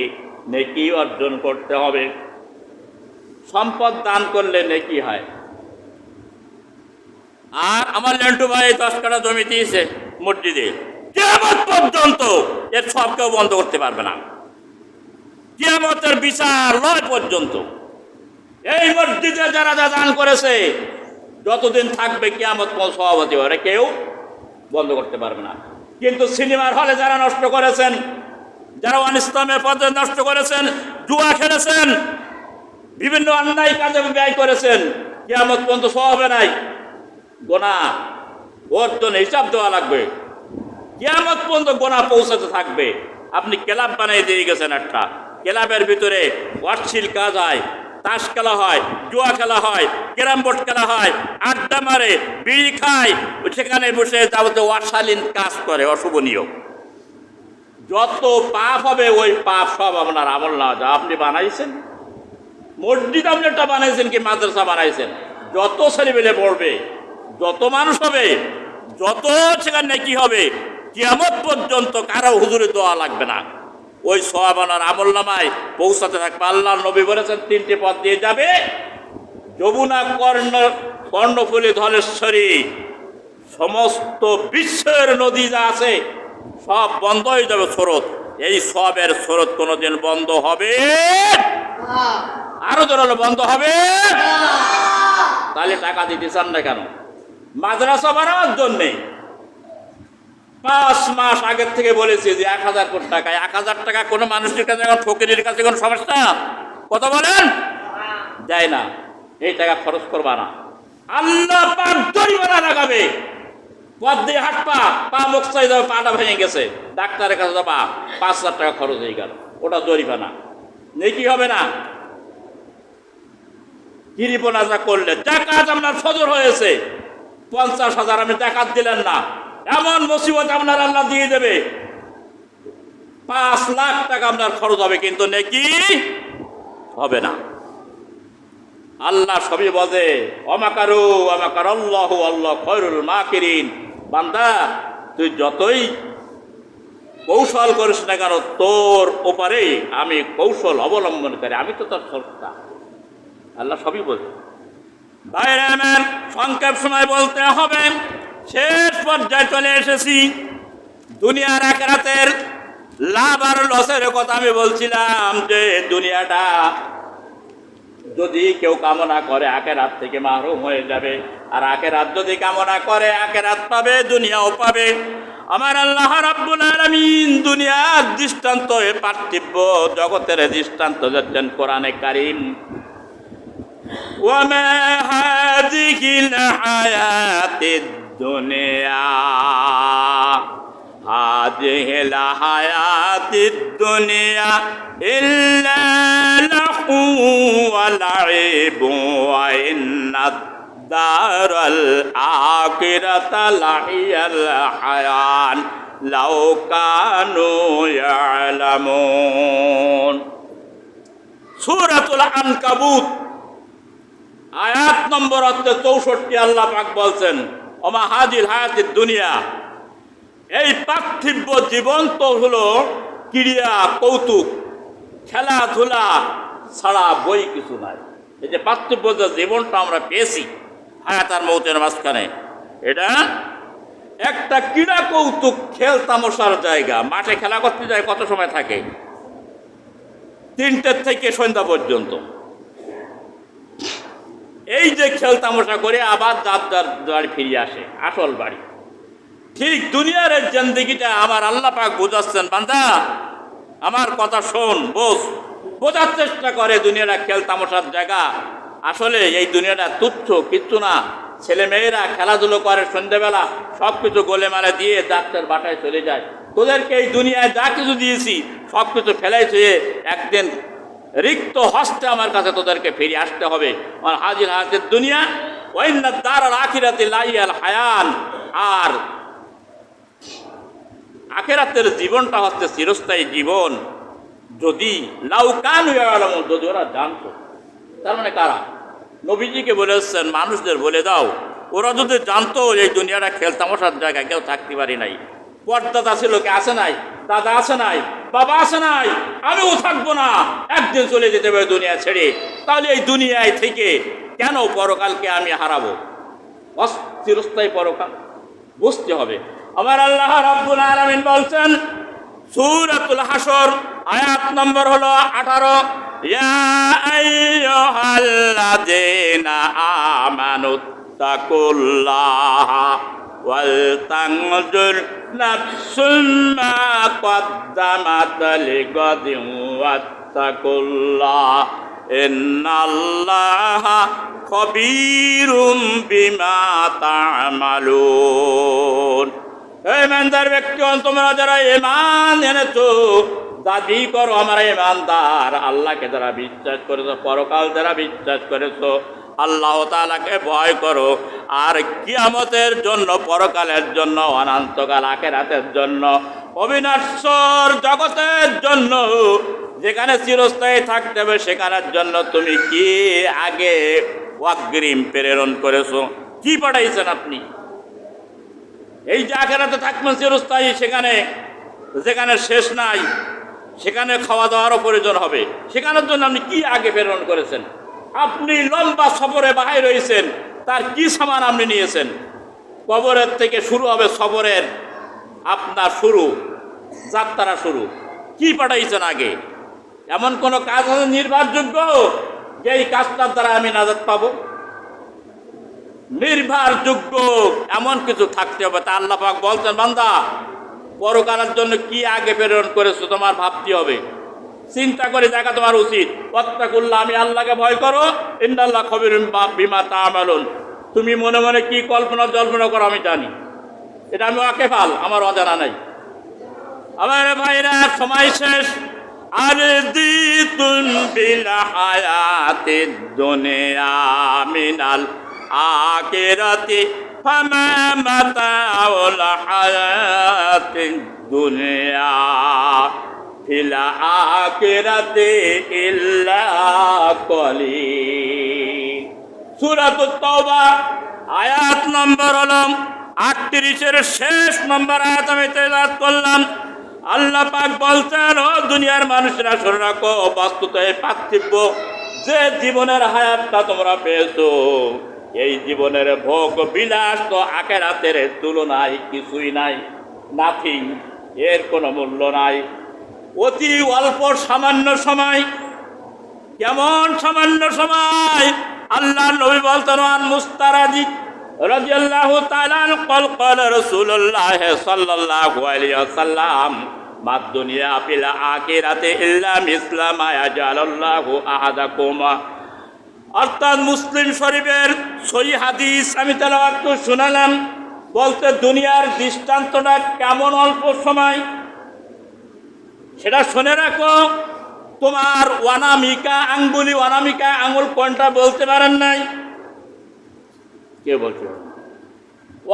নেকি অর্জন করতে হবে। সম্পদ দান করলে নেকি হয়। আর আমার লেন্টু ভাই 10 কাঠা জমি দিয়েছে মসজিদে, কিয়ামত পর্যন্ত এর সব কেউ বন্ধ করতে পারবে না। কিয়ামতের বিচার লয় পর্যন্ত এই মসজিদে যারা যা দান করেছে যতদিন থাকবে কিয়ামত পর্যন্ত সভাপতি ওরা কেউ বন্ধ করতে পারবে না। কিন্তু সিনেমার হলে যারা নষ্ট করেছেন, যারা ইসলামের পথে নষ্ট করেছেন, জুয়া খেলেছেন, বিভিন্ন অন্যায় কাজে ব্যয় করেছেন, কিয়ামত পর্যন্ত সওয়াব হবে নাই, গোনা ওর জন্য হিসাব দেওয়া লাগবে। কিয়ামত পর্যন্ত গোনা পৌঁছাতে থাকবে। আপনি ক্লাব বানিয়ে দিয়ে গেছেন, একটা ক্লাবের ভিতরে অশ্লীল কাজ হয়, তাস খেলা হয়, জুয়া খেলা হয়, ক্যারাম বোর্ড খেলা হয়, আড্ডা মারে, বিড়ি খায়, সেখানে বসে যাবতীয় অশালীন কাজ করে, অশুভনীয়। যত পাপ হবে ওই পাপ সব আপনার আমল না যা আপনি বানাইছেন। মসজিদ আপনি একটা বানাইছেন কি মাদ্রাসা বানাইছেন, যত ছেলেমেলে পড়বে, যত মানুষ হবে, যত সেখানে নেকি হবে, কিয়ামত পর্যন্ত কারো হুজুরে দোয়া লাগবে না। ওই সওয়াব আপনার আমল নামায় পৌঁছাতে থাকবে। আল্লাহর নবী বলেছেন 3টে পথ দিয়ে যাবে, যমুনা কর্ণফুলী ধলেশ্বরী, সমস্ত বিশ্বের নদী যা আছে সব বন্ধ হয়ে যাবে স্রোত। এই সবের স্রোত কোনোদিন বন্ধ হবে? আরো জোরালো বন্ধ হবে? তাহলে টাকা দিতে চান না কেন? মাদ্রাসা বানানোর জন্যে 5 মাস আগের থেকে বলেছি যে 1000 কোটি টাকা। 1000 টাকা কোনো মানুষের কাছে এখন ফকিরের কাছে কোনো সমস্যা? কথা বলেন, দেয় না। এই টাকা খরচ করবা না, আল্লাহ পাক জরিমানা লাগাবে। পথ দিয়ে হাঁটপা, পা মুখসাই যাবে, পাটা ভেঙে গেছে, ডাক্তারের কাছে যাবা, 5000 টাকা খরচ হয়ে গেল, ওটা জরিমানা, নেকি হবে না। কৃপণা যা করলে, জাকাত আপনার ফজর হয়েছে 50,000, আপনি জাকাত দিলেন না, এমন মুসিবত আপনার আল্লাহ দিয়ে দেবে, 5 লাখ টাকা আপনার খরচ হবে, কিন্তু নেকি হবে না। আল্লাহ সবই বলে অমাকারু অমাকার আল্লাহু আল্লাহ খয়রুল মাকিরিন। বান্দা তুই যতই কৌশল করিস না কেন, তোর ওপারে আমি কৌশল অবলম্বন করি, আমি তো তোর স্রষ্টা। আল্লাহ সবই বলে। বাইরে আমার সংক্ষেপ সময় বলতে হবে, শেষ পর্যায়ে চলে এসেছি। দুনিয়ার আখিরাতের লাভ আর লসের কথা আমি বলছিলাম যে দুনিয়াটা যদি কেউ কামনা করে আখিরাত থেকে মাহরুম হয়ে যাবে, আর আখিরাত যদি কামনা করে আখিরাত পাবে, দুনিয়াও পাবে। আমার আল্লাহ রাব্বুল আলামিন দুনিয়ার দৃষ্টান্ত, পার্থিব জগতের দৃষ্টান্ত দিচ্ছেন কোরআনে কারীম। ওয়ামা হাযিহিল হায়াতিদ দুনিয়া হাযিহিল হায়াতিদ দুনিয়া ইল্লা লাহু ওয়া লাইবু ওয়া ইন্নাদ দারাল আখিরাতা লাহিয়াল হায়ান লাউ কানু ইয়ালামুন। সূরাতুল আনকাবুত আয়াত নম্বর 64 আল্লাহ পাক বলছেন ওমা হাযিল হায়াতিদ দুনিয়া, এই পার্থিব জীবন তো হলো ক্রীড়া কৌতুক খেলাধুলা ছাড়া বই কিছু নাই। এই যে পার্থিব জীবনটা আমরা পেয়েছি হায়াত আর মৌতের মাঝখানে, এটা একটা ক্রীড়া কৌতুক খেল তামাশার জায়গা। মাঠে খেলা করতে যায় কত সময় থাকে? 3টে থেকে সন্ধ্যা পর্যন্ত। এই যে খেল তামাশা করে আবার যার বাড়ি ফিরে আসে, আসল বাড়ি। ঠিক দুনিয়ার এই জিন্দেগিটা আমার আল্লাহ পাক বোঝাচ্ছেন, বান্দা আমার কথা শোন, বোঝার চেষ্টা করে। দুনিয়াটা খেল তামাশার জায়গা, আসলে এই দুনিয়াটা তুচ্ছ কিচ্ছু না। ছেলে মেয়েরা খেলাধুলো করে, সন্ধ্যেবেলা সব কিছু গোলে মালে দিয়ে ডাক্তার বাসায় চলে যায়। তোদেরকে এই দুনিয়ায় যা কিছু দিয়েছি সব কিছু ফেলাই ছুঁয়ে একদিন রিক্ত হস্তে আমার কাছে তোদেরকে ফিরে আসতে হবে। আর হাজির হায়াতের দুনিয়া ওয়াইন্নাদ দারাল আখিরাতি লাহিয়াল হায়ান, আর আখিরাতের জীবনটা হচ্ছে চিরস্থায়ী জীবন। যদি লাউ কানু ইয়ালামুন, যদি ওরা জানতো। তার মানে কারা? নবীজিকে বলেছেন মানুষদের বলে দাও, ওরা যদি জানতো এই দুনিয়াটা খেলতামশার জায়গায়, কেউ থাকতে পারি নাই, পর্দাদা ছিল, কে আছে নাই, দাদা আছে নাই, বাবা আছে নাই, আমিও থাকবো না, একদিন চলে যেতে হবে দুনিয়া ছেড়ে, তাহলে এই দুনিয়ায় থেকে কেন পরকালকে আমি হারাবো? অস্থিরস্থায়ী পরকাল বুঝতে হবে। আমার আল্লাহ রাব্বুল আলামিন বলছেন সূরাতুল হাসর আয়াত নম্বর হলো 18, ইয়া আইয়ুহাল্লাযীনা আমানুত্তাকুল্লাহা ওয়াল তানজুর নাফসুম মা কদ্দামাত লিগাদিন ওয়াত্তাকুল্লাহ ইন্নাল্লাহা খবীরুম বিমা তা'মালুন। এই ইমানদার ব্যক্তিগণ, তোমরা যারা ঈমান এনেছো, দাবি করো আমরা ঈমানদার, আল্লাহকে যারা বিশ্বাস করেছো, পরকাল যারা বিশ্বাস করেছো, আল্লাহ তাআলাকে ভয় করো, আর কিয়ামতের জন্য, পরকালের জন্য, অনন্তকাল আখিরাতের জন্য, অবিনশ্বর জগতের জন্য, যেখানে চিরস্থায়ী থাকতে হবে, সেখানের জন্য তুমি কি আগে অগ্রিম প্রেরণ করেছো? কি পাঠাইছেন আপনি? এই যে আখিরাতে থাকবেন চিরস্থায়ী, সেখানে যেখানে শেষ নাই, সেখানে খাওয়া দাওয়ারও প্রয়োজন হবে, সেখানের জন্য আপনি কি আগে প্রেরণ করেছেন? আপনি লম্বা সফরে বাহির হয়েছেন, তার কি সামান আপনি নিয়েছেন? কবরের থেকে শুরু হবে সফরের আপনার শুরু, যাত্রা শুরু। কি পাঠাইছেন আগে? এমন কোন কাজ আছে নির্ভরযোগ্য যে এই কাজটার দ্বারা আমি নাজাত পাবো? নির্ভরযোগ্য এমন কিছু থাকতে হবে। তা আল্লাহ পাক বলছেন, বান্দা পরকালের জন্য কি আগে প্রেরণ করেছো তোমার ভাবতে হবে, চিন্তা করে দেখা তোমার উচিত। ওয়াত্তাকুল্লাহ, আমি আল্লাহকে ভয় করো, ইন্নাল্লাহ খবীরুম বিমা তা'মালুন। তুমি মনে মনে কি কল্পনা জল্পনা করো আমি জানি, এটা আমি ওয়াকিফাল, আমার অজানা নাই। আমার ভাইরা, সময় শেষ। আরদিতুন বিল হায়াতিদ দুনিয়া মিনাল আখিরাতি ফামা মাতাউল হায়াতিদ দুনিয়া ফিল আখিরাতি ইল্লা কলিল। সূরাতুত তাওবা আয়াত নম্বর হলো 38-এর শেষ নম্বর আয়াত আমি তেলাওয়াত করলাম। আল্লাহ পাক বলছেন, ও দুনিয়ার মানুষরা শুনে রাখো, বস্তুত এই পার্থিব যে জীবনের হায়াতটা তোমরা পেয়েছো, এই জীবনের ভোগ বিলাস তো আখিরাতের তুলনায় কিছুই নাই, নাথিং, এর কোনো মূল্য নাই। অতি অল্প সামান্য সময়। কেমন সামান্য সময়? আল্লাহ নবী বলতেন, আন মুস্তারাজি রাদিয়াল্লাহু তাআলা ক্বাল ক্বাল রাসূলুল্লাহ সাল্লাল্লাহু আলাইহি ওয়াসাল্লাম, মাদ দুনিয়া ফিল আখিরাতি ইল্লা মিসলা মা ইয়াজালাল্লাহু আহাদাকুম। অর্থাৎ মুসলিম শরীফের সহিহ হাদিস আমি তেলাওয়াত করে শোনালাম। বলতে দুনিয়ার দৃষ্টান্তটা কেমন অল্প সময় সেটা শুনে রাখো। তোমার অনামিকা আঙ্গুলি, অনামিকা আঙ্গুল কোনটা বলতে পারেন নাই? কে বলতে পারেন?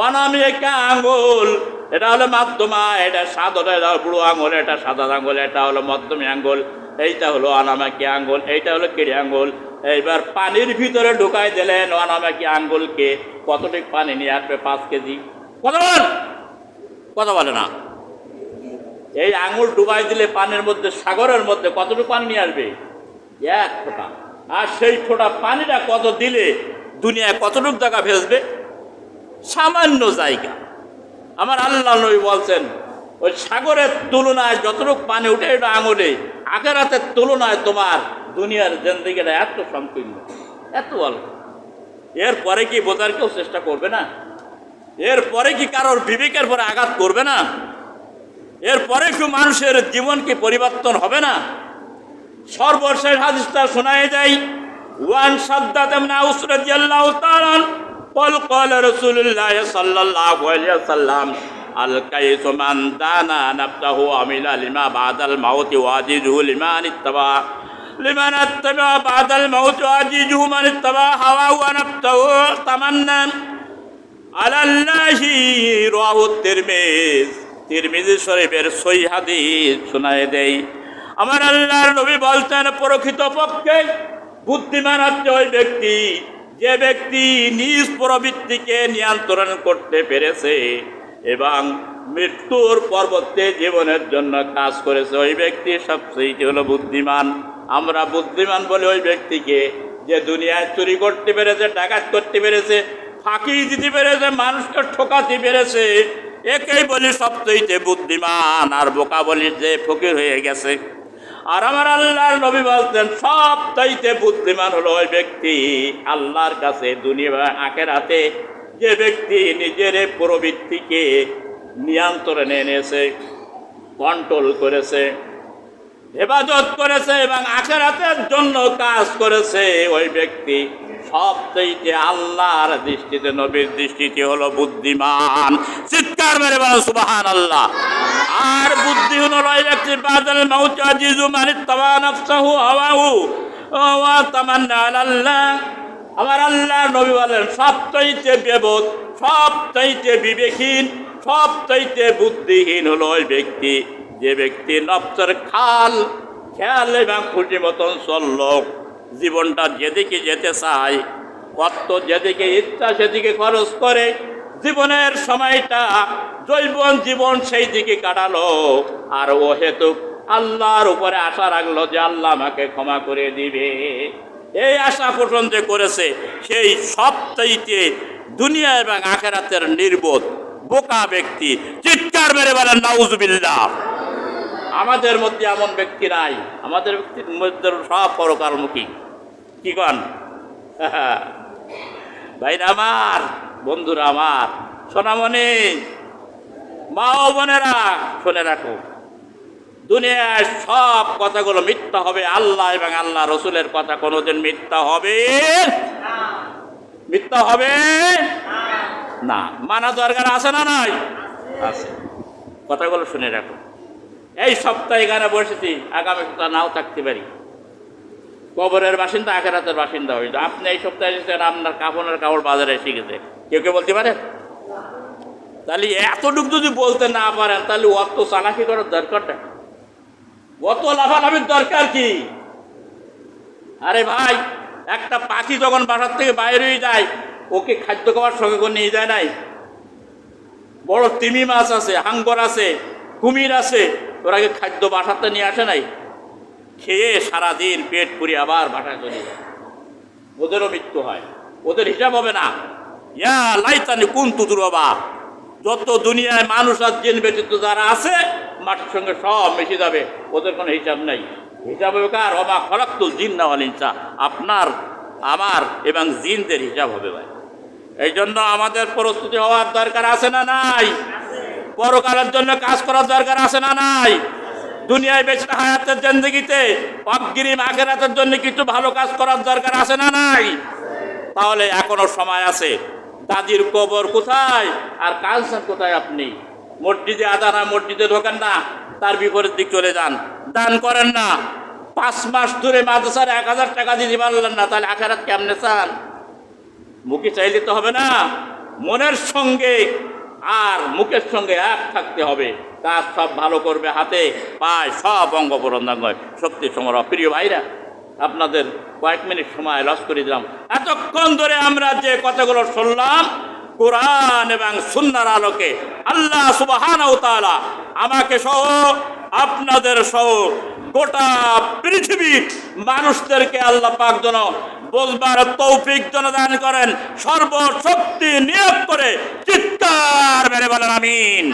অনামিকা আঙ্গুল, এটা হলো মাধ্যমা, এটা সাদা, এটা বুড়ো আঙ্গুল, এটা সাদা আঙ্গুল, এটা হলো মধ্যমী আঙ্গুল, এইটা হলো অনামিকা আঙ্গুল, এইটা হলো কিড়ি আঙ্গুল। এইবার পানির ভিতরে ঢুকাই দিলেন অনামিকা আঙ্গুলকে, কতটুকু পানি নিয়ে আসবে? 5 কেজি। কথা বলে না। এই আঙুল ডুবাই দিলে পানির মধ্যে, সাগরের মধ্যে কতটুকু পানি নিয়ে আসবে? 1 ফোঁটা। আর সেই ফোঁটা পানিটা কত দিলে দুনিয়ায় কতটুকু জায়গা ভেসবে? সামান্য জায়গা। আমার আল্লাহ নবী বলছেন, ওই সাগরের তুলনায় যতটুকু পানি উঠে এটা আঙুলে, আখিরাতের তুলনায় তোমার দুনিয়ার জিন্দেগিটা এত সংকীর্ণ, এত অল্প। এরপরে কি বোঝার কেউ চেষ্টা করবে না? এরপরে কি কারোর বিবেকের পরে আঘাত করবে না? এরপরে কি মানুষের জীবন কি পরিবর্তন হবে না? সর্বশেষ হাদিসটা শোনায় যায়, ওয়ান সাদ্দাত ইবনে আউস রাদিয়াল্লাহু তাআলা قال قال رسول الله صلى الله عليه وسلم الكيس من دانا نفسه عمل لما بعد الموت واجده لمن اتبع بعد الموت واجده من اتبع هواه ونفسه تمنى على الله رواه الترمذي। তিরমিজি শরীফের সহিহ হাদিস শোনায় দেই। আমার আল্লাহর নবী বলতেন, প্রকৃতপক্ষে বুদ্ধিমান হচ্ছে ওই ব্যক্তি যে ব্যক্তি নিজ প্রবৃত্তিকে নিয়ন্ত্রণ করতে পেরেছে এবং মৃত্যুর পরবর্তী জীবনের জন্য কাজ করেছে। ওই ব্যক্তি সবচেয়ে হলো বুদ্ধিমান। আমরা বুদ্ধিমান বলে ওই ব্যক্তিকে যে দুনিয়ায় চুরি করতে পেরেছে, ডাকাত করতে পেরেছে, ফাঁকি দিতে পেরেছে, মানুষকে ঠকাতে পেরেছে, একেই বলি সবচেয়ে বুদ্ধিমান। আর বোকা বলি যে ফকির হয়ে গেছে। আর আমার আল্লাহর নবী বলতেন, সবচাইতে বুদ্ধিমান হলো ওই ব্যক্তি আল্লাহর কাছে দুনিয়া আখিরাতে যে ব্যক্তি নিজের প্রবৃত্তিকে নিয়ন্ত্রণে এনেছে, কন্ট্রোল করেছে, ইবাদত করেছে এবং আখিরাতের জন্য কাজ করেছে। ওই ব্যক্তি সবচেয়ে আল্লাহর দৃষ্টিতে, নবীর দৃষ্টিতে হলো বুদ্ধিমান। চিৎকার মেরে বলেন সুবহানাল্লাহ। আর বুদ্ধিহীন হলো ওই ব্যক্তি বাদাল মাউত আজিজু মান ইত্তাবা নাফসাহু হাওয়াহু ওয়া তামান্না আলাল্লাহ। আমার আল্লাহর নবী বলেন, সবচাইতে বেবোধ, সবচাইতে বিবেকহীন, সবচাইতে বুদ্ধিহীন হলো ওই ব্যক্তি যে ব্যক্তি নফসের খেয়াল এবং খুশি মতন চলল, জীবনটা যেদিকে যেতে চায়, অর্থ যেদিকে ইচ্ছা সেদিকে খরচ করে, জীবনের সময়টা জৈবন জীবন সেই দিকে কাটালো। আর ও হেতু আল্লাহর উপরে আশা রাখলো যে আল্লাহ আমাকে ক্ষমা করে দিবে, এই আশা পোষণ যে করেছে, সেই সবচাইতে দুনিয়া এবং আখিরাতের নির্বোধ বোকা ব্যক্তি। চিৎকার মেরে বলেন নাউজুবিল্লাহ। আমাদের মধ্যে এমন ব্যক্তি নাই, আমাদের ব্যক্তির মধ্যে সব পরকালমুখী। কি কন ভাইরা আমার, বন্ধুরা আমার, সোনামণি, মা ও বোনেরা, শুনে রাখো, দুনিয়ার সব কথাগুলো মিথ্যা হবে, আল্লাহ এবং আল্লাহ রসুলের কথা কোনোদিন মিথ্যা হবে মিথ্যা হবে না। মানা দরকার আছে না নাই? আছে। কথাগুলো শুনে রাখো। এই সপ্তাহে এখানে বসেছি, আগামী সপ্তাহ নাও থাকতে পারি। কবরের বাসিন্দা আখিরাতের বাসিন্দা হইল। আপনি এই সপ্তাহে এসেছেন, আপনার কাপড়ের কাপড় বাজারে এসে গেছে, কেউ কেউ বলতে পারে? তাহলে এতটুকু যদি বলতে না পারেন, তাহলে অত চালাকি করার দরকারটা, অত লাফালাফির দরকার কি? আরে ভাই, একটা পাখি যখন বাসার থেকে বাইরে হয়ে যায়, ওকে খাদ্য খাবার সঙ্গে করে নিয়ে যায় নাই? বড় তিমি মাছ আছে, হাঙ্গর আছে, কুমির আছে, ওরাকে খাদ্য বাসাতে নিয়ে আসে নাই? খেয়ে সারাদিন পেট পুরি আবার বাসায় চলে যায়। ওদেরও মৃত্যু হয়, ওদের হিসাব হবে না। ইয়া লাইতানি কুনতু তুরাবা। যত দুনিয়ায় মানুষ আর জিন ব্যতীত যারা আছে, মাটির সঙ্গে সব মিশে যাবে, ওদের কোনো হিসাব নাই। হিসাব হবে কার? ওমা খলাকতুল জিন্না ওয়াল ইনসা। আপনার, আমার এবং জিনদের হিসাব হবে ভাই। এই জন্য আমাদের প্রস্তুতি হওয়ার দরকার আছে না নাই? পরকালের জন্য কাজ করার দরকার আছে না নাই? দুনিয়ায় বেঁচে হায়াতের জিন্দেগিতে অগ্রিম আখিরাতের জন্য কিছু ভালো কাজ করার দরকার আছে না নাই? তাহলে এখনো সময় আছে। দাদির কবর কোথায় আর কালসার কোথায়? আপনি মসজিদে আদান হয়, মসজিদে ঢোকেন না, তার বিপরীত দিক চলে যান, দান করেন না, 5 মাস ধরে মাদ্রাসার 1000 টাকা দিতে পারলেন না, তাহলে আখিরাত কেমনে চান? মুখে চাইলে তো হবে না, মনের সঙ্গে আর মুখের সঙ্গে এক থাকতে হবে। কাজ সব ভালো করবে, হাতে পায়ে সব অঙ্গ প্রত্যঙ্গ শক্তি সমরা। প্রিয় ভাইরা, আপনাদের কয়েক মিনিট সময় লস করে দিলাম। এতক্ষণ ধরে আমরা যে কথাগুলো শুনলাম, কোরআন এবং সুন্নাহর আলোকে আল্লাহ সুবহানাহু ওয়া তাআলা আমাকে সহ, আপনাদের সহ, গোটা পৃথিবীর মানুষদেরকে আল্লাহ পাক যেন বুঝবার তৌফিক যেন দান করেন, সর্বশক্তি নিয়োগ করে চিৎকার মেরে বলেন আমিন।